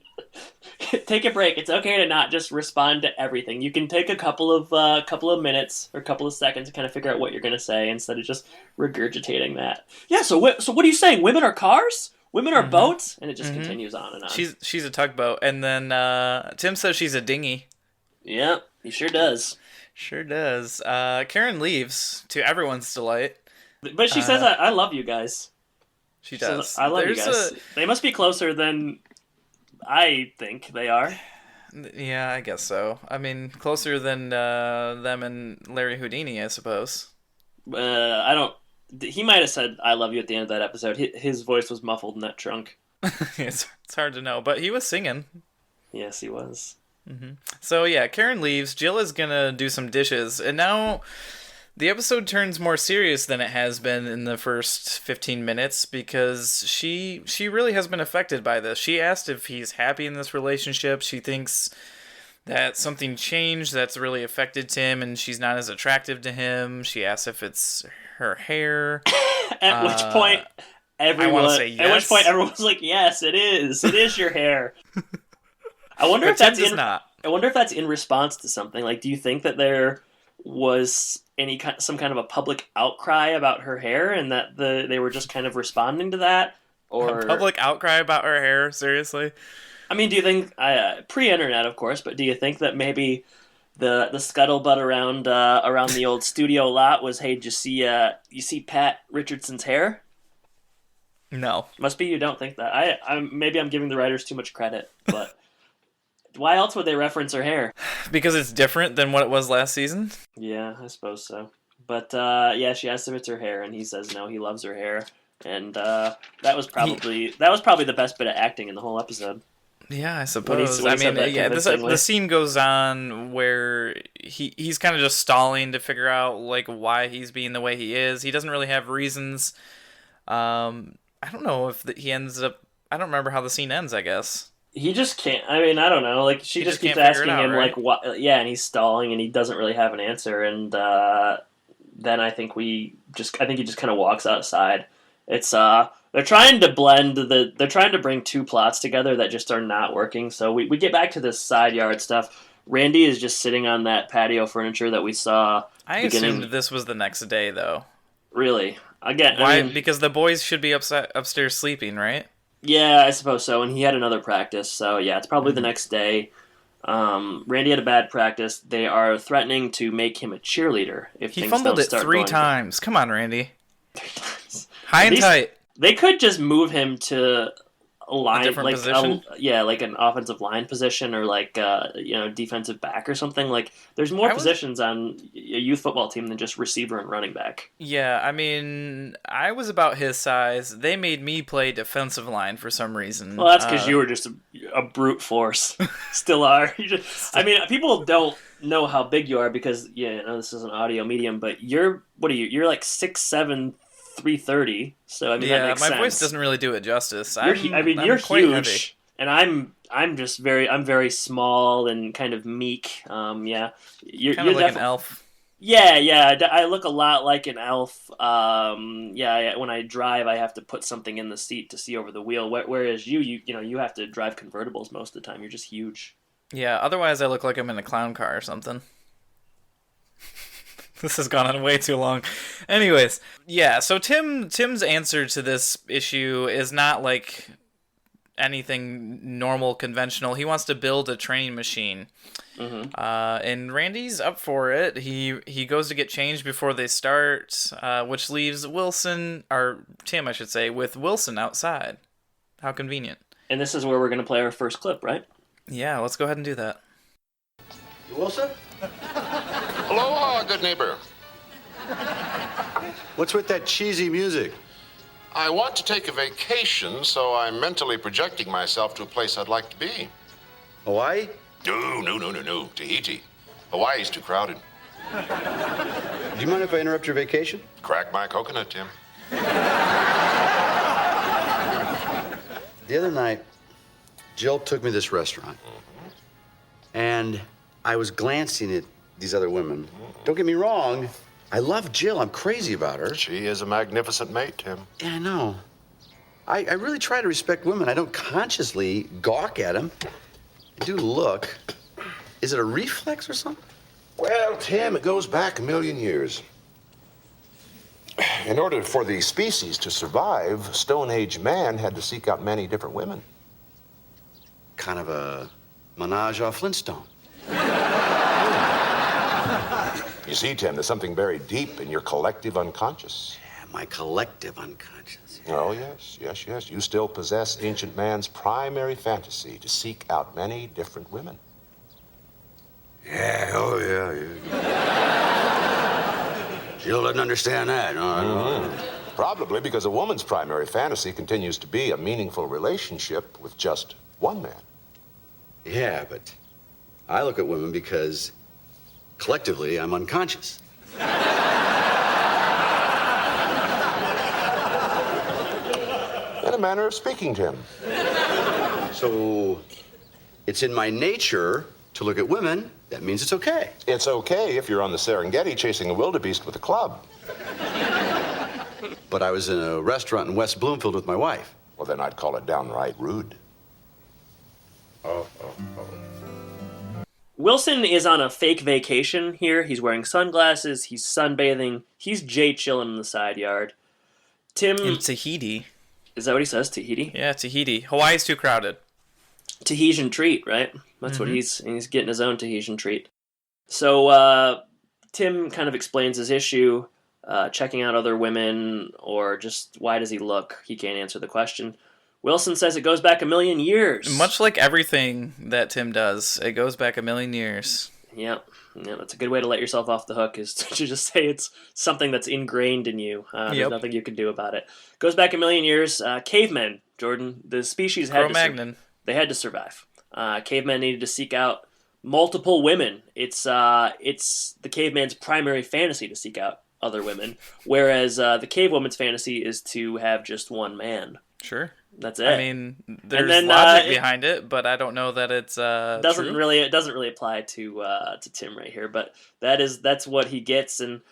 [SPEAKER 1] take a break. It's okay to not just respond to everything. You can take a couple of minutes or a couple of seconds to kind of figure out what you're going to say instead of just regurgitating that. Yeah, so what are you saying? Women are cars? Women are boats? And it just continues on and on.
[SPEAKER 5] She's a tugboat. And then Tim says she's a dinghy.
[SPEAKER 1] Yeah, he sure does.
[SPEAKER 5] Sure does. Karn leaves, to everyone's delight.
[SPEAKER 1] But she says, I love you guys.
[SPEAKER 5] She does.
[SPEAKER 1] Says, I love you guys. They must be closer than I think they are.
[SPEAKER 5] Yeah, I guess so. I mean, closer than them and Larry Houdini, I suppose.
[SPEAKER 1] I don't... He might have said, I love you at the end of that episode. His voice was muffled in that trunk.
[SPEAKER 5] It's hard to know, but he was singing.
[SPEAKER 1] Yes, he was.
[SPEAKER 5] Mm-hmm. So yeah, Karn leaves. Jill is gonna do some dishes, and now the episode turns more serious than it has been in the first 15 minutes because she really has been affected by this. She asked if he's happy in this relationship. She thinks that something changed that's really affected Tim, and she's not as attractive to him. She asks if it's her hair.
[SPEAKER 1] At which point everyone was like, "Yes, it is. It is your hair." I wonder if that's in response to something. Like, do you think that there was some kind of a public outcry about her hair, and that they were just kind of responding to that, Or
[SPEAKER 5] Public outcry about her hair, seriously?
[SPEAKER 1] I mean, do you think pre-internet, of course, but do you think that maybe the scuttlebutt around the old studio lot was, hey, did you see Pat Richardson's hair?
[SPEAKER 5] No.
[SPEAKER 1] Must be you don't think that. Maybe I'm giving the writers too much credit, but why else would they reference her hair?
[SPEAKER 5] Because it's different than what it was last season?
[SPEAKER 1] Yeah, I suppose so. But yeah, she asks if it's her hair, and he says no, he loves her hair, and that was probably the best bit of acting in the whole episode.
[SPEAKER 5] Yeah, I suppose.
[SPEAKER 1] When he said that
[SPEAKER 5] the scene goes on where he's kind of just stalling to figure out like why he's being the way he is. He doesn't really have reasons. I don't know if he ends up. I don't remember how the scene ends. I guess
[SPEAKER 1] he just can't. I mean, I don't know. Like she just keeps asking him right? Like what? Yeah, and he's stalling, and he doesn't really have an answer. And then I think he just kind of walks outside. It's they're trying to they're trying to bring two plots together that just are not working. So we get back to this side yard stuff. Randy is just sitting on that patio furniture that we saw.
[SPEAKER 5] I assumed this was the next day, though.
[SPEAKER 1] Really? Again,
[SPEAKER 5] why?
[SPEAKER 1] I mean,
[SPEAKER 5] because the boys should be upstairs sleeping, right?
[SPEAKER 1] Yeah, I suppose so. And he had another practice, so yeah, it's probably the next day. Randy had a bad practice. They are threatening to make him a cheerleader if
[SPEAKER 5] he
[SPEAKER 1] things
[SPEAKER 5] fumbled
[SPEAKER 1] don't
[SPEAKER 5] it
[SPEAKER 1] start
[SPEAKER 5] 3
[SPEAKER 1] going
[SPEAKER 5] times. Come on, Randy.
[SPEAKER 1] 3 times.
[SPEAKER 5] High and tight.
[SPEAKER 1] They could just move him to a line,
[SPEAKER 5] different position?
[SPEAKER 1] Like an offensive line position, or like defensive back or something. Like there's more positions on a youth football team than just receiver and running back.
[SPEAKER 5] Yeah, I mean, I was about his size. They made me play defensive line for some reason.
[SPEAKER 1] Well, that's because you were just a brute force. Still are. I mean, people don't know how big you are because this is an audio medium, but you're like 6'7", 330. So I mean, that makes sense.
[SPEAKER 5] My voice doesn't really do it justice.
[SPEAKER 1] You're huge,
[SPEAKER 5] heavy.
[SPEAKER 1] and I'm just very small and kind of meek. You're
[SPEAKER 5] kind of like an elf.
[SPEAKER 1] Yeah, I look a lot like an elf. When I drive, I have to put something in the seat to see over the wheel. Whereas you have to drive convertibles most of the time. You're just huge.
[SPEAKER 5] Yeah, otherwise I look like I'm in a clown car or something. This has gone on way too long. Anyways, yeah, so Tim's answer to this issue is not like anything normal, conventional. He wants to build a training machine. Mm-hmm. And Randy's up for it. He goes to get changed before they start, which leaves Tim, I should say, with Wilson outside. How convenient.
[SPEAKER 1] And this is where we're going to play our first clip, right?
[SPEAKER 5] Yeah, let's go ahead and do that.
[SPEAKER 6] Wilson? Hello, good neighbor. What's with that cheesy music? I want to take a vacation, so I'm mentally projecting myself to a place I'd like to be. Hawaii? No. Tahiti. Hawaii's too crowded. Do you mind if I interrupt your vacation? Crack my coconut, Tim. The other night, Jill took me to this restaurant. And I was glancing at these other women. Don't get me wrong. I love Jill. I'm crazy about her. She is a magnificent mate, Tim. Yeah, I know. I really try to respect women. I don't consciously gawk at them. I do look. Is it a reflex or something? Well, Tim, it goes back a million years. In order for the species to survive, Stone Age man had to seek out many different women. Kind of a menage a Flintstone. You see, Tim, there's something very deep in your collective unconscious. Yeah, my collective unconscious. Yeah. Oh, yes. You still possess ancient man's primary fantasy to seek out many different women. Yeah, Jill doesn't understand that. No. Probably because a woman's primary fantasy continues to be a meaningful relationship with just one man. Yeah, but I look at women because collectively I'm unconscious. In a manner of speaking, Tim. So it's in my nature to look at women. That means it's okay. It's okay if you're on the Serengeti chasing a wildebeest with a club. But I was in a restaurant in West Bloomfield with my wife. Well, then I'd call it downright rude. Oh.
[SPEAKER 1] Wilson is on a fake vacation here. He's wearing sunglasses. He's sunbathing. He's Jay chilling in the side yard. Tim
[SPEAKER 5] in Tahiti.
[SPEAKER 1] Is that what he says? Tahiti?
[SPEAKER 5] Yeah, Tahiti. Hawaii's too crowded.
[SPEAKER 1] Tahitian treat, right? That's what he's getting his own Tahitian treat. So Tim kind of explains his issue, checking out other women, or just why does he look? He can't answer the question. Wilson says it goes back a million years.
[SPEAKER 5] Much like everything that Tim does, it goes back a million years.
[SPEAKER 1] Yep. Yeah, that's a good way to let yourself off the hook, is to just say it's something that's ingrained in you. There's nothing you can do about it. Goes back a million years. Cavemen, Jordan, the species had they had to survive. Cavemen needed to seek out multiple women. It's the caveman's primary fantasy to seek out other women, whereas the cave woman's fantasy is to have just one man.
[SPEAKER 5] Sure.
[SPEAKER 1] That's it.
[SPEAKER 5] I mean, there's logic behind it, but I don't know that it's
[SPEAKER 1] doesn't
[SPEAKER 5] true.
[SPEAKER 1] really it doesn't really apply to Tim right here. But that's what he gets, and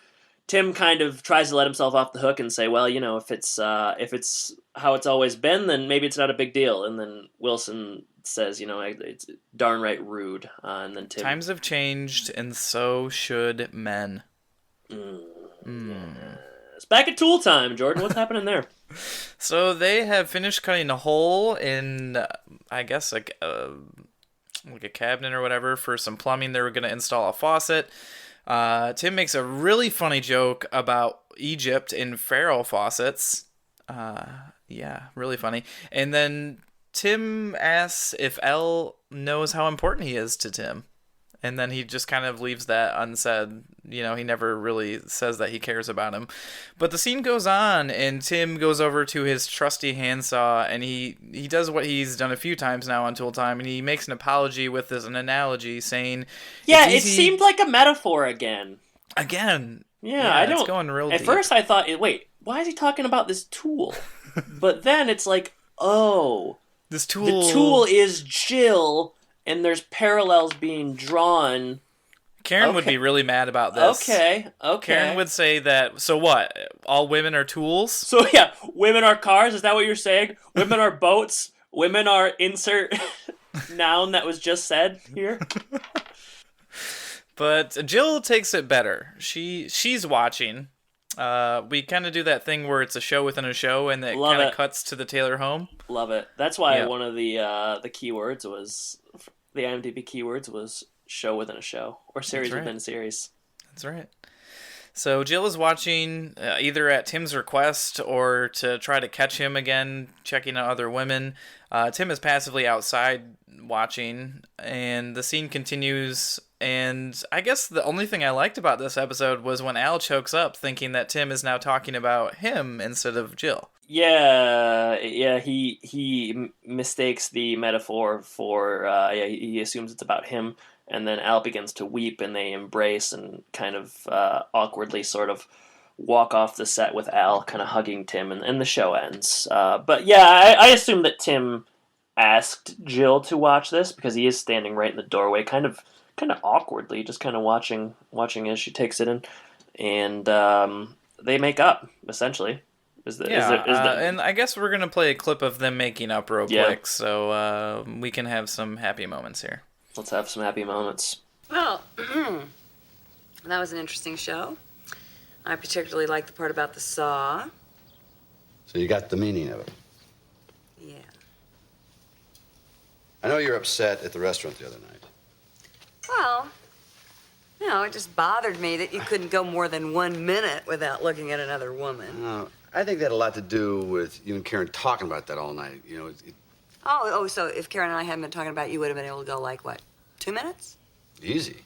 [SPEAKER 1] Tim kind of tries to let himself off the hook and say, well, if it's how it's always been, then maybe it's not a big deal. And then Wilson says, it's darn right rude. And then Tim,
[SPEAKER 5] times have changed, and so should men.
[SPEAKER 1] It's back at tool time, Jordan. What's happening there?
[SPEAKER 5] So they have finished cutting a hole in, I guess, like a cabinet or whatever for some plumbing. They were going to install a faucet. Tim makes a really funny joke about Egypt and pharaoh faucets. Yeah, really funny. And then Tim asks if Elle knows how important he is to Tim. And then he just kind of leaves that unsaid. He never really says that he cares about him. But the scene goes on, and Tim goes over to his trusty handsaw, and he does what he's done a few times now on Tool Time, and he makes an apology with an analogy saying...
[SPEAKER 1] Yeah, it seemed like a metaphor again.
[SPEAKER 5] Again.
[SPEAKER 1] Yeah, I don't...
[SPEAKER 5] It's going real deep.
[SPEAKER 1] At first I thought, wait, why is he talking about this tool? But then it's like, oh...
[SPEAKER 5] This tool...
[SPEAKER 1] The tool is Jill... And there's parallels being drawn.
[SPEAKER 5] Karen would be really mad about this.
[SPEAKER 1] Okay.
[SPEAKER 5] Karen would say that, so what? All women are tools?
[SPEAKER 1] So yeah, women are cars? Is that what you're saying? Women are boats? Women are insert noun that was just said here?
[SPEAKER 5] But Jill takes it better. She's watching. We kind of do that thing where it's a show within a show, and it kind of cuts to the Taylor home.
[SPEAKER 1] Love it. That's why one of the keywords was... The IMDb keywords was show within a show, or series within a series.
[SPEAKER 5] That's right. So Jill is watching either at Tim's request or to try to catch him again, checking out other women. Tim is passively outside watching, and the scene continues. And I guess the only thing I liked about this episode was when Al chokes up, thinking that Tim is now talking about him instead of Jill.
[SPEAKER 1] Yeah, he mistakes the metaphor for, he assumes it's about him, and then Al begins to weep, and they embrace and kind of awkwardly sort of walk off the set with Al kind of hugging Tim, and the show ends. But yeah, I assume that Tim asked Jill to watch this, because he is standing right in the doorway, kind of awkwardly, just kind of watching as she takes it in, and they make up, essentially.
[SPEAKER 5] And I guess we're going to play a clip of them making up real quick, so we can have some happy moments here.
[SPEAKER 1] Let's have some happy moments.
[SPEAKER 7] Well, that was an interesting show. I particularly liked the part about the saw.
[SPEAKER 6] So you got the meaning of it?
[SPEAKER 7] Yeah.
[SPEAKER 6] I know you're upset at the restaurant the other night.
[SPEAKER 7] Well, it just bothered me that you couldn't go more than 1 minute without looking at another woman.
[SPEAKER 6] I think that had a lot to do with you and Karen talking about that all night.
[SPEAKER 7] So if Karen and I hadn't been talking about it, you would have been able to go, like, what, 2 minutes?
[SPEAKER 6] Easy.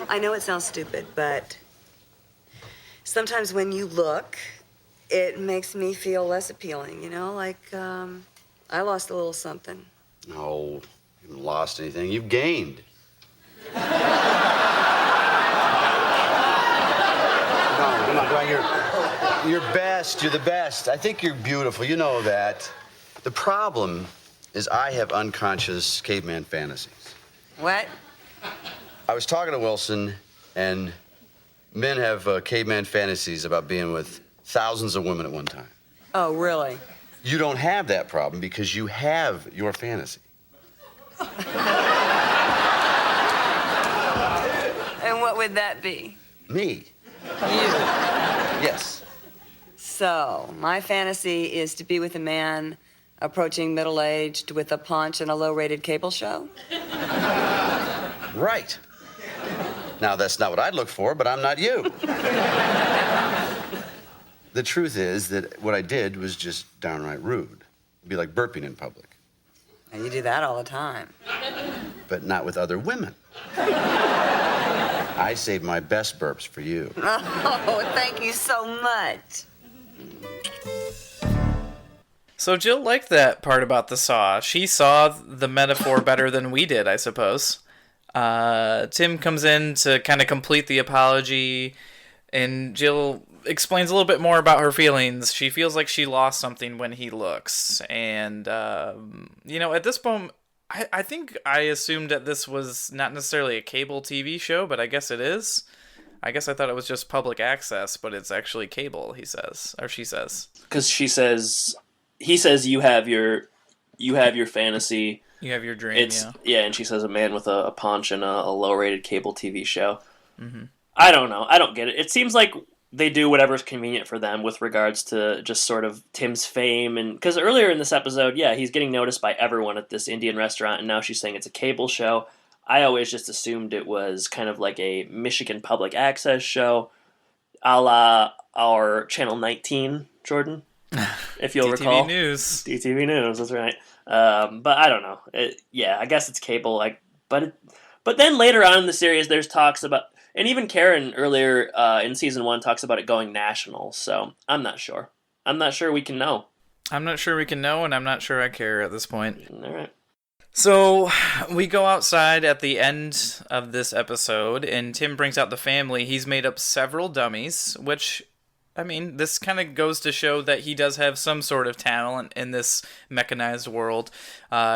[SPEAKER 7] I know it sounds stupid, but sometimes when you look, it makes me feel less appealing, like, I lost a little something.
[SPEAKER 6] No, you haven't lost anything. You've gained. Come on, you're best. You're the best. I think you're beautiful. You know that. The problem is I have unconscious caveman fantasies.
[SPEAKER 7] What?
[SPEAKER 6] I was talking to Wilson, and men have caveman fantasies about being with thousands of women at one time.
[SPEAKER 7] Oh, really?
[SPEAKER 6] You don't have that problem because you have your fantasy.
[SPEAKER 7] And what would that be?
[SPEAKER 6] Me.
[SPEAKER 7] You.
[SPEAKER 6] Yes.
[SPEAKER 7] So, my fantasy is to be with a man approaching middle-aged with a paunch and a low-rated cable show.
[SPEAKER 6] Right. Now, that's not what I'd look for, but I'm not you. The truth is that what I did was just downright rude. It'd be like burping in public.
[SPEAKER 7] And you do that all the time.
[SPEAKER 6] But not with other women. I saved my best burps for you.
[SPEAKER 7] Oh, thank you so much.
[SPEAKER 5] So Jill liked that part about the saw. She saw the metaphor better than we did, I suppose. Tim comes in to kind of complete the apology, and Jill explains a little bit more about her feelings. She feels like she lost something when he looks. And, at this point, I think I assumed that this was not necessarily a cable TV show, but I guess it is. I guess I thought it was just public access, but it's actually cable, he says, or she says.
[SPEAKER 1] Because he says you have your fantasy.
[SPEAKER 5] You have your dream,
[SPEAKER 1] and she says a man with a paunch and a low-rated cable TV show.
[SPEAKER 5] Mm-hmm.
[SPEAKER 1] I don't know. I don't get it. It seems like they do whatever's convenient for them with regards to just sort of Tim's fame. And because earlier in this episode, he's getting noticed by everyone at this Indian restaurant, and now she's saying it's a cable show. I always just assumed it was kind of like a Michigan public access show, a la our Channel 19, Jordan, if you'll recall. DTV News, that's right. But I don't know. I guess it's cable. But then later on in the series, there's talks about, and even Karen earlier in season 1 talks about it going national. So I'm not sure. I'm not sure we can know.
[SPEAKER 5] I'm not sure we can know, and I'm not sure I care at this point.
[SPEAKER 1] All right.
[SPEAKER 5] So we go outside at the end of this episode, and Tim brings out the family. He's made up several dummies, which, I mean, this kind of goes to show that he does have some sort of talent in this mechanized world.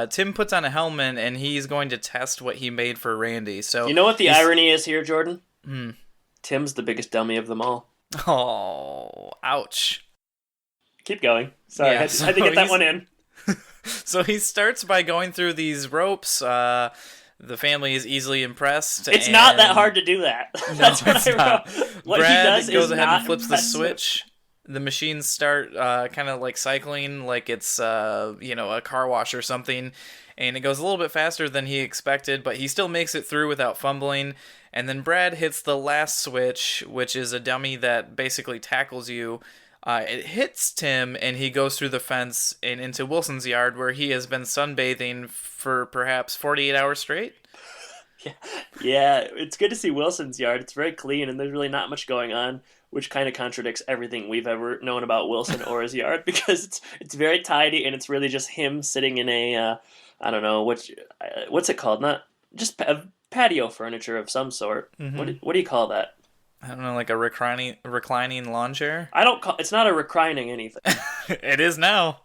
[SPEAKER 5] Tim puts on a helmet, and he's going to test what he made for Randy. So
[SPEAKER 1] you know what the irony is here, Jordan?
[SPEAKER 5] Hmm.
[SPEAKER 1] Tim's the biggest dummy of them all.
[SPEAKER 5] Oh, ouch.
[SPEAKER 1] Keep going. Sorry, I had to get that one in.
[SPEAKER 5] So he starts by going through these ropes. The family is easily impressed.
[SPEAKER 1] It's not that hard to do that. That's what I wrote. What
[SPEAKER 5] Brad
[SPEAKER 1] he does
[SPEAKER 5] goes
[SPEAKER 1] is
[SPEAKER 5] ahead
[SPEAKER 1] not
[SPEAKER 5] and flips
[SPEAKER 1] impressive.
[SPEAKER 5] the switch. The machines start kind of like cycling, like it's a car wash or something, and it goes a little bit faster than he expected, but he still makes it through without fumbling. And then Brad hits the last switch, which is a dummy that basically tackles you. It hits Tim, and he goes through the fence and into Wilson's yard, where he has been sunbathing for perhaps 48 hours straight.
[SPEAKER 1] Yeah, it's good to see Wilson's yard. It's very clean, and there's really not much going on, which kind of contradicts everything we've ever known about Wilson or his yard, because it's very tidy, and it's really just him sitting in a, I don't know, what's it called? Not just patio furniture of some sort.
[SPEAKER 5] Mm-hmm.
[SPEAKER 1] What do you call that?
[SPEAKER 5] I don't know, like a reclining lawn chair?
[SPEAKER 1] It's not a reclining anything.
[SPEAKER 5] It is now.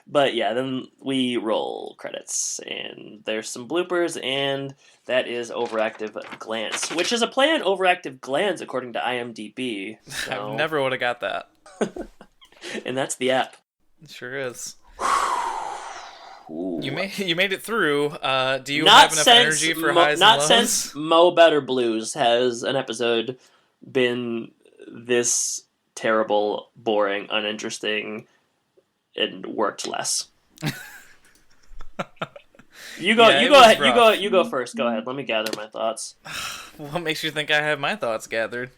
[SPEAKER 1] But yeah, then we roll credits, and there's some bloopers, and that is Overactive Glance, which is a play on Overactive Glance according to IMDb. So.
[SPEAKER 5] I never would have got that.
[SPEAKER 1] And that's the app.
[SPEAKER 5] It sure is.
[SPEAKER 1] Ooh.
[SPEAKER 5] You made it through. Do you have enough energy for highs and lows?
[SPEAKER 1] Not since Mo Better Blues has an episode been this terrible, boring, uninteresting, and worked less. You go first. Go ahead. Let me gather my thoughts.
[SPEAKER 5] What makes you think I have my thoughts gathered?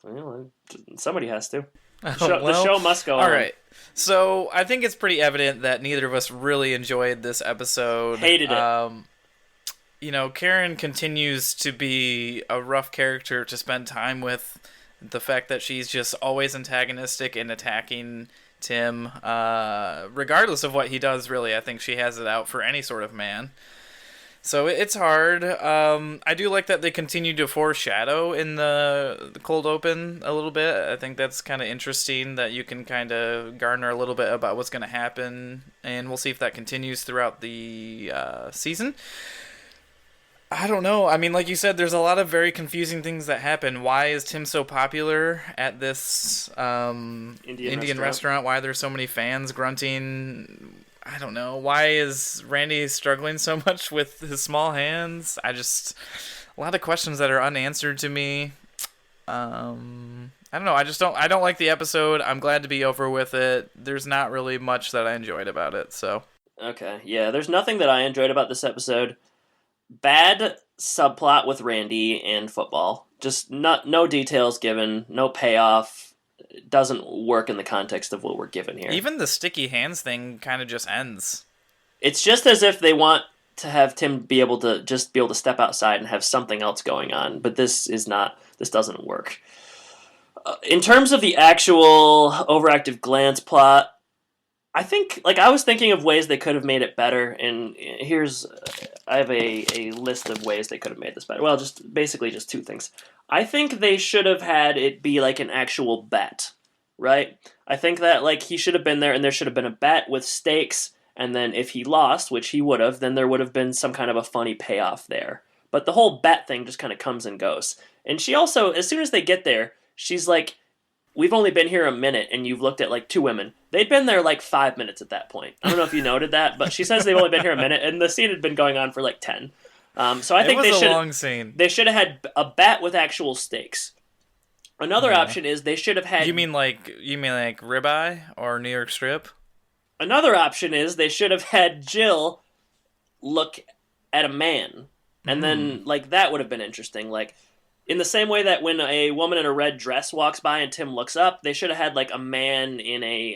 [SPEAKER 1] Well, somebody has to.
[SPEAKER 5] The
[SPEAKER 1] show must go on.
[SPEAKER 5] All right. So I think it's pretty evident that neither of us really enjoyed this episode.
[SPEAKER 1] Hated it.
[SPEAKER 5] Karen continues to be a rough character to spend time with. The fact that she's just always antagonistic and attacking Tim, regardless of what he does, really, I think she has it out for any sort of man. So it's hard. I do like that they continue to foreshadow in the cold open a little bit. I think that's kind of interesting that you can kind of garner a little bit about what's going to happen, and we'll see if that continues throughout the season. I don't know. I mean, like you said, there's a lot of very confusing things that happen. Why is Tim so popular at this Indian restaurant? Why are there so many fans grunting? I don't know. Why is Randy struggling so much with his small hands? A lot of questions that are unanswered to me. I I don't know. I don't like the episode. I'm glad to be over with it. There's not really much that I enjoyed about it, so.
[SPEAKER 1] Okay, yeah, there's nothing that I enjoyed about this episode. Bad subplot with Randy and football. Just no details given, no payoff. It doesn't work in the context of what we're given here.
[SPEAKER 5] Even the sticky hands thing kind of just ends.
[SPEAKER 1] It's just as if they want to have Tim be able to step outside and have something else going on, but this doesn't work. In terms of the actual Overactive Glance plot, I think, I was thinking of ways they could have made it better, and I have a list of ways they could have made this better. Well, basically just two things. I think they should have had it be like an actual bet, right? I think that, he should have been there, and there should have been a bet with stakes, and then if he lost, which he would have, then there would have been some kind of a funny payoff there. But the whole bet thing just kind of comes and goes. And she also, as soon as they get there, she's like, we've only been here a minute, and you've looked at, two women. They'd been there, 5 minutes at that point. I don't know if you noted that, but she says they've only been here a minute, and the scene had been going on for, 10. So I think
[SPEAKER 5] it was a long scene.
[SPEAKER 1] They should have had a bet with actual stakes. Another option is they should have had...
[SPEAKER 5] You mean like ribeye or New York strip?
[SPEAKER 1] Another option is they should have had Jill look at a man. And then, that would have been interesting. In the same way that when a woman in a red dress walks by and Tim looks up, they should have had, a man in a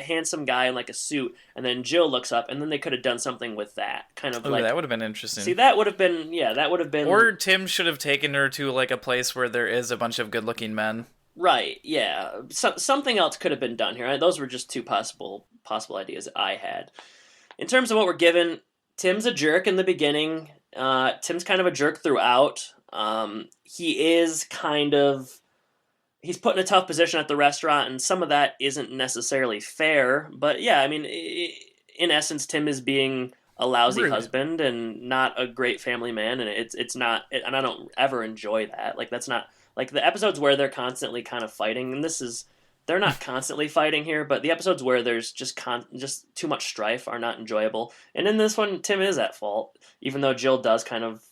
[SPEAKER 1] handsome guy in, a suit, and then Jill looks up, and then they could have done something with that. Kind of
[SPEAKER 5] that would have been interesting.
[SPEAKER 1] See, that would have been...
[SPEAKER 5] Or Tim should have taken her to, a place where there is a bunch of good-looking men.
[SPEAKER 1] Right, yeah. Something else could have been done here. Those were just two possible ideas I had. In terms of what we're given, Tim's a jerk in the beginning. Tim's kind of a jerk throughout. He's put in a tough position at the restaurant, and some of that isn't necessarily fair. But yeah, in essence, Tim is being a lousy husband and not a great family man, and it's not. And I don't ever enjoy that. That's not the episodes where they're constantly kind of fighting, and they're not constantly fighting here, but the episodes where there's just too much strife are not enjoyable. And in this one, Tim is at fault, even though Jill does kind of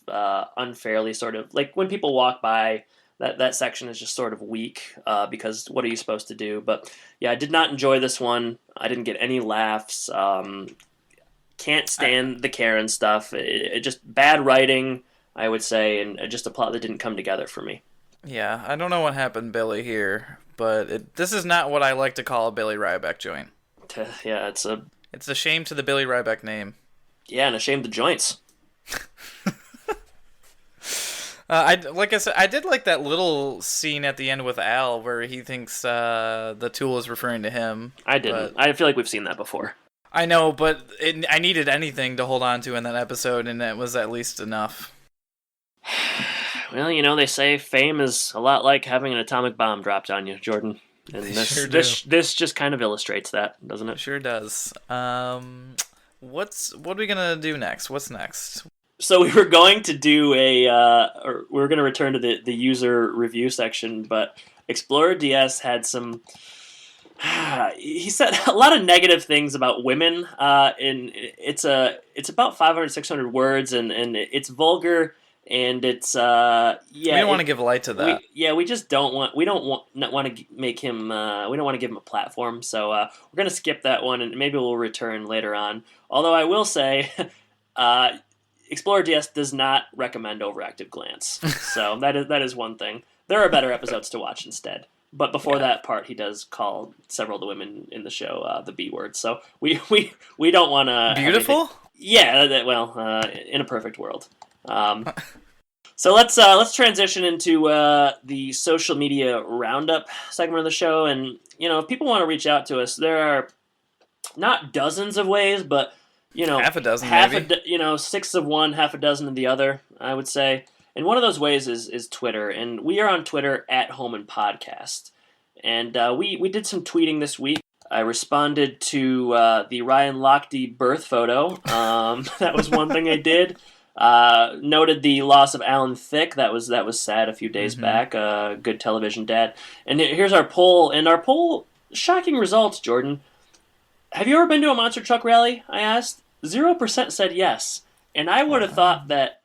[SPEAKER 1] unfairly sort of... when people walk by, that section is just sort of weak, because what are you supposed to do? But yeah, I did not enjoy this one. I didn't get any laughs. Can't stand the Karen stuff. It just bad writing, I would say, and just a plot that didn't come together for me.
[SPEAKER 5] Yeah, I don't know what happened, Billy, here, but this is not what I like to call a Billy Ryback joint.
[SPEAKER 1] Yeah, it's
[SPEAKER 5] a shame to the Billy Ryback name.
[SPEAKER 1] Yeah, and a shame to joints.
[SPEAKER 5] Like I said, I did like that little scene at the end with Al where he thinks the tool is referring to him.
[SPEAKER 1] I didn't. I feel like we've seen that before.
[SPEAKER 5] I know, but I needed anything to hold on to in that episode, and it was at least enough.
[SPEAKER 1] Well, they say fame is a lot like having an atomic bomb dropped on you, Jordan. And this just kind of illustrates that, doesn't it?
[SPEAKER 5] It sure does. What are we gonna do next? What's next?
[SPEAKER 1] So we were going to do we were going to return to the user review section, but Explorer DS had some... he said a lot of negative things about women. And it's about 500, 600 words, and it's vulgar. And it's we
[SPEAKER 5] don't want to give light to that.
[SPEAKER 1] We just don't want to make him we don't want to give him a platform, so we're gonna skip that one, and maybe we'll return later on. Although I will say, Explorer DS does not recommend Overactive Glance, so that is one thing. There are better episodes to watch instead. But before that part, he does call several of the women in the show the B word. So we don't want to...
[SPEAKER 5] Beautiful?
[SPEAKER 1] In a perfect world. So let's transition into the social media roundup segment of the show, and if people want to reach out to us, there are not dozens of ways, but
[SPEAKER 5] half a dozen,
[SPEAKER 1] maybe. 6 of one, half a dozen of the other, I would say. And one of those ways is Twitter, and we are on Twitter at Home Impodcast, and we did some tweeting this week. I responded to the Ryan Lochte birth photo. That was one thing I did. Noted the loss of Alan Thicke. That was sad a few days back. Good television dad. And here's our poll. And our poll, shocking results, Jordan. Have you ever been to a monster truck rally? I asked. 0% said yes. And I would have thought that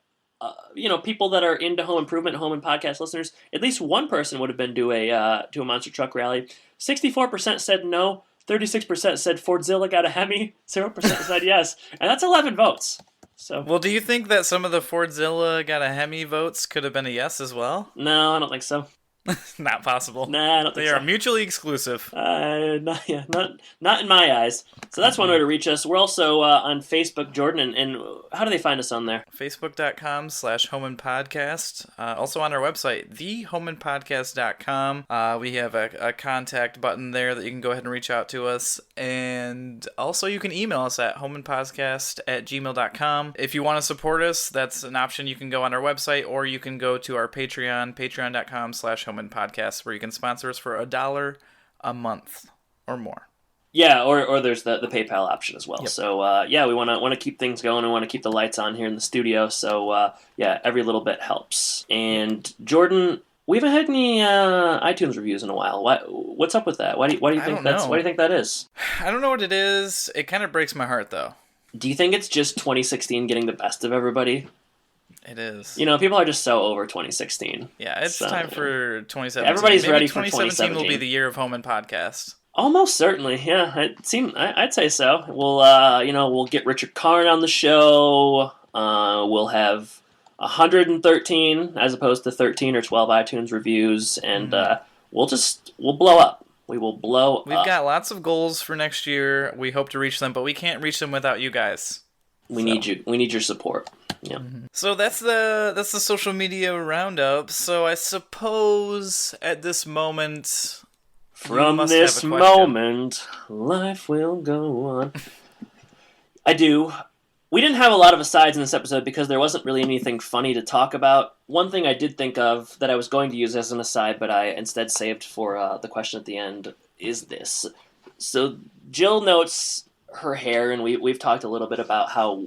[SPEAKER 1] people that are into home improvement, home and podcast listeners, at least one person would have been to a monster truck rally. 64% said no. 36% said Fordzilla got a Hemi. 0% said yes, and that's 11 votes. So,
[SPEAKER 5] well, do you think that some of the Fordzilla got a Hemi votes could have been a yes as well?
[SPEAKER 1] no, I don't think so.
[SPEAKER 5] Not possible.
[SPEAKER 1] Nah, I don't think
[SPEAKER 5] They
[SPEAKER 1] so.
[SPEAKER 5] are mutually exclusive.
[SPEAKER 1] Not in my eyes. So that's one way to reach us. We're also on Facebook, Jordan, and how do they find us on there?
[SPEAKER 5] Facebook.com/Home Impodcast. Also on our website, thehomeandpodcast.com. We have a contact button there that you can go ahead and reach out to us. And also you can email us at homeandpodcast@gmail.com. If you want to support us, that's an option. You can go on our website, or you can go to our Patreon, patreon.com/Home Impodcast, where you can sponsor us for $1 a month or more.
[SPEAKER 1] Yeah, or there's the PayPal option as well.
[SPEAKER 5] Yep.
[SPEAKER 1] So we want to keep things going. We want to keep the lights on here in the studio. So every little bit helps. And Jordan, we haven't had any iTunes reviews in a while. What's up with that? Why do you think that's? Why do you think that is?
[SPEAKER 5] I don't know what it is. It kind of breaks my heart though.
[SPEAKER 1] Do you think it's just 2016 getting the best of everybody?
[SPEAKER 5] It is.
[SPEAKER 1] People are just so over 2016.
[SPEAKER 5] Yeah, it's time for 2017.
[SPEAKER 1] Everybody's
[SPEAKER 5] Maybe
[SPEAKER 1] ready for
[SPEAKER 5] 2017 will be
[SPEAKER 1] 2017.
[SPEAKER 5] the year of Home and Podcast.
[SPEAKER 1] Almost certainly, yeah. I'd say so. We'll, we'll get Richard Karn on the show. We'll have 113 as opposed to 13 or 12 iTunes reviews, and we'll blow up. We will blow up.
[SPEAKER 5] We've got lots of goals for next year. We hope to reach them, but we can't reach them without you guys.
[SPEAKER 1] We need you. We need your support. Yeah.
[SPEAKER 5] So that's the social media roundup. So I suppose at this moment,
[SPEAKER 1] from this moment, life will go on. I do. We didn't have a lot of asides in this episode because there wasn't really anything funny to talk about. One thing I did think of that I was going to use as an aside, but I instead saved for the question at the end, is this. So Jill notes her hair, and we've talked a little bit about how,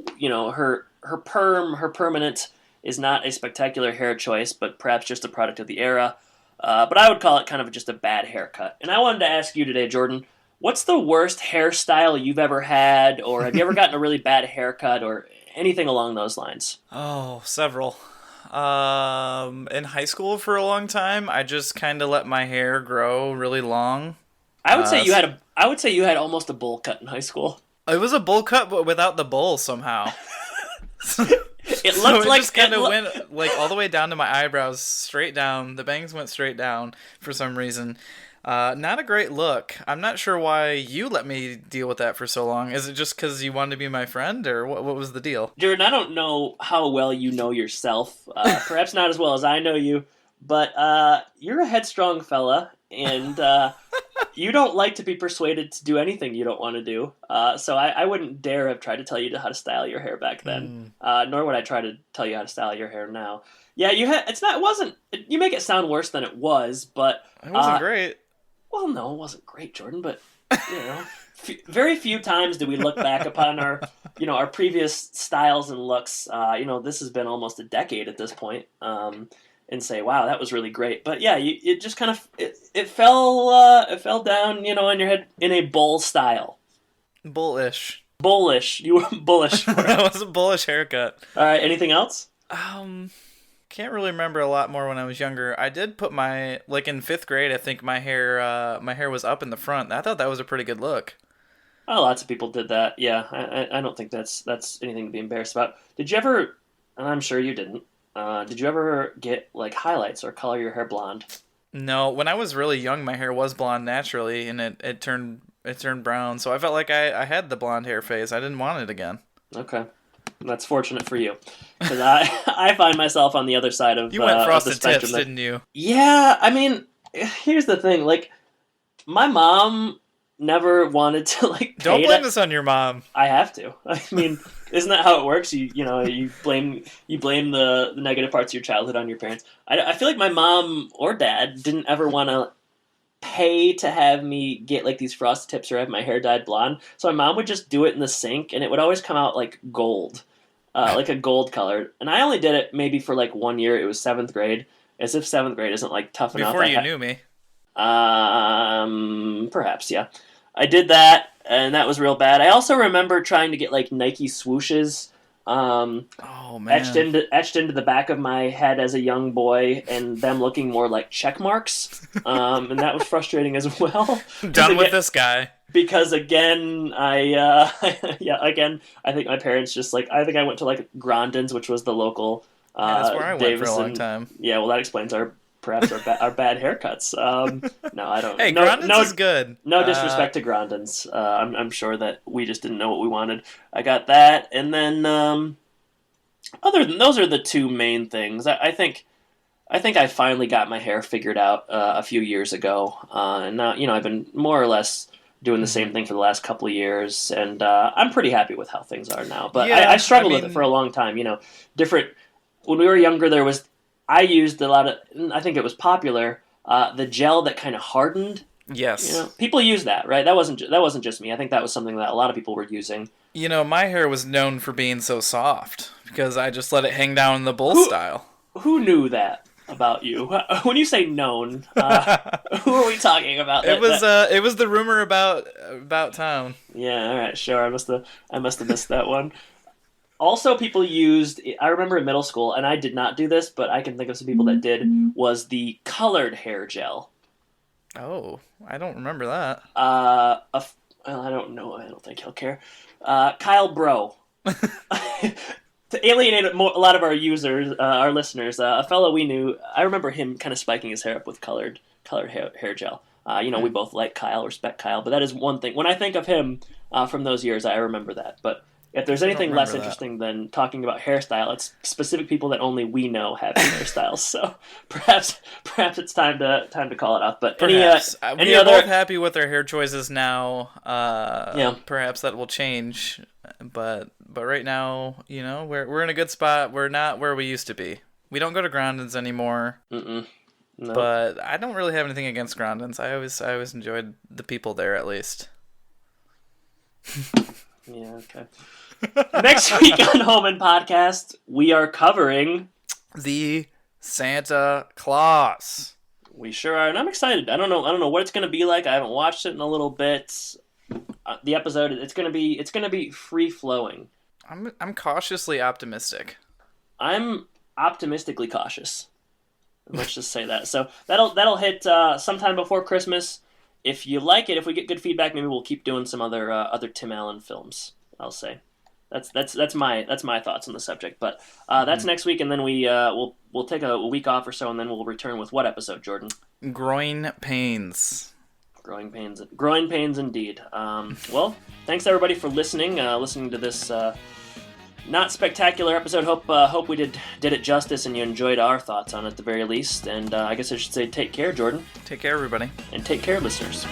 [SPEAKER 1] her permanent is not a spectacular hair choice, but perhaps just a product of the era. But I would call it kind of just a bad haircut. And I wanted to ask you today, Jordan, what's the worst hairstyle you've ever had, or have you ever gotten a really bad haircut, or anything along those lines?
[SPEAKER 5] Oh, several. In high school for a long time, I just kind of let my hair grow really long.
[SPEAKER 1] I would say you had almost a bowl cut in high school.
[SPEAKER 5] It was a bowl cut, but without the bowl somehow.
[SPEAKER 1] It looked like
[SPEAKER 5] just kind of went like all the way down to my eyebrows, straight down. The bangs went straight down for some reason. Not a great look. I'm not sure why you let me deal with that for so long. Is it just because you wanted to be my friend, or what was the deal?
[SPEAKER 1] Jordan, I don't know how well you know yourself. Perhaps not as well as I know you, but you're a headstrong fella, and you don't like to be persuaded to do anything you don't want to do. So I wouldn't dare have tried to tell you how to style your hair back then. Nor would I try to tell you how to style your hair now. Yeah, you make it sound worse than it was, but
[SPEAKER 5] It wasn't great.
[SPEAKER 1] Well, no, it wasn't great, Jordan, but very few times do we look back upon our previous styles and looks. This has been almost a decade at this point. And say, wow, that was really great. But yeah, it just kind of it fell down, on your head in a bowl style.
[SPEAKER 5] Bullish.
[SPEAKER 1] You were bullish.
[SPEAKER 5] That was a bullish haircut.
[SPEAKER 1] All right, anything else?
[SPEAKER 5] Can't really remember a lot more when I was younger. I did put in 5th grade, I think my hair was up in the front. I thought that was a pretty good look.
[SPEAKER 1] Oh, lots of people did that. Yeah, I don't think that's anything to be embarrassed about. Did you ever? And I'm sure you didn't. Did you ever get like highlights or color your hair blonde?
[SPEAKER 5] No, when I was really young, my hair was blonde naturally, and it turned brown. So I felt like I had the blonde hair phase. I didn't want it again.
[SPEAKER 1] Okay, that's fortunate for you, because I find myself on the other side of
[SPEAKER 5] you went frosted
[SPEAKER 1] the spectrum.
[SPEAKER 5] tips, didn't you?
[SPEAKER 1] Yeah, I mean, here's the thing. Like, my mom never wanted to
[SPEAKER 5] Don't blame this on your mom.
[SPEAKER 1] I have to. I mean, isn't that how it works? You blame the negative parts of your childhood on your parents. I feel like my mom or dad didn't ever want to pay to have me get like these frosted tips or have my hair dyed blonde. So my mom would just do it in the sink, and it would always come out like gold, like a gold color. And I only did it maybe for like 1 year. It was 7th grade, as if 7th grade isn't like tough enough.
[SPEAKER 5] Before you knew me.
[SPEAKER 1] Perhaps, yeah. I did that, and that was real bad. I also remember trying to get like Nike swooshes
[SPEAKER 5] Oh man.
[SPEAKER 1] etched into the back of my head as a young boy, and them looking more like check marks, and that was frustrating as well.
[SPEAKER 5] Done with this guy.
[SPEAKER 1] Because again, I think my parents just I think I went to Grondin's, which was the local.
[SPEAKER 5] That's where I went for a long time.
[SPEAKER 1] Yeah, well, that explains our bad haircuts. No, I don't.
[SPEAKER 5] Hey, Grondin's is good.
[SPEAKER 1] No disrespect to Grondin's. I'm sure that we just didn't know what we wanted. I got that, and then other than those are the two main things. I think I finally got my hair figured out a few years ago, and now I've been more or less doing the same thing for the last couple of years, and I'm pretty happy with how things are now. But
[SPEAKER 5] yeah,
[SPEAKER 1] I struggled with it for a long time. Different. When we were younger, I used a lot of, I think it was popular, the gel that kind of hardened.
[SPEAKER 5] Yes.
[SPEAKER 1] People use that, right? That wasn't just me. I think that was something that a lot of people were using.
[SPEAKER 5] My hair was known for being so soft because I just let it hang down in the bull style.
[SPEAKER 1] Who knew that about you? When you say known, who are we talking about?
[SPEAKER 5] It was the rumor about town.
[SPEAKER 1] Yeah, all right, sure. I must have missed that one. Also, people used, I remember in middle school, and I did not do this, but I can think of some people that did, was the colored hair gel.
[SPEAKER 5] Oh, I don't remember that.
[SPEAKER 1] I don't know. I don't think he'll care. Kyle Bro. To alienate a lot of our users, our listeners, a fellow we knew, I remember him kind of spiking his hair up with colored hair gel. We both like Kyle, respect Kyle, but that is one thing. When I think of him from those years, I remember that. But if there's anything less interesting than talking about hairstyle, it's specific people that only we know have hairstyles. So perhaps it's time to call it off. But we are
[SPEAKER 5] both happy with our hair choices now.
[SPEAKER 1] Yeah.
[SPEAKER 5] Perhaps that will change. But right now, we're in a good spot. We're not where we used to be. We don't go to Grondin's anymore.
[SPEAKER 1] No.
[SPEAKER 5] But I don't really have anything against Grondin's. I always enjoyed the people there, at least.
[SPEAKER 1] Yeah, okay. Next week on Home Impodcast, we are covering
[SPEAKER 5] the Santa Claus.
[SPEAKER 1] We sure are, and I'm excited. I don't know what it's going to be like. I haven't watched it in a little bit. The episode, it's going to be free flowing.
[SPEAKER 5] I'm cautiously optimistic.
[SPEAKER 1] I'm optimistically cautious. Let's just say that. So that'll hit sometime before Christmas. If you like it, if we get good feedback, maybe we'll keep doing some other Tim Allen films. I'll say that's my thoughts on the subject. But that's next week, and then we'll take a week off or so, and then we'll return with what episode, Jordan?
[SPEAKER 5] Groin pains.
[SPEAKER 1] Groin pains, indeed. Well, thanks everybody for listening to this not spectacular episode. Hope we did it justice, and you enjoyed our thoughts on it at the very least. And I guess I should say, take care, Jordan.
[SPEAKER 5] Take care, everybody,
[SPEAKER 1] and take care, listeners.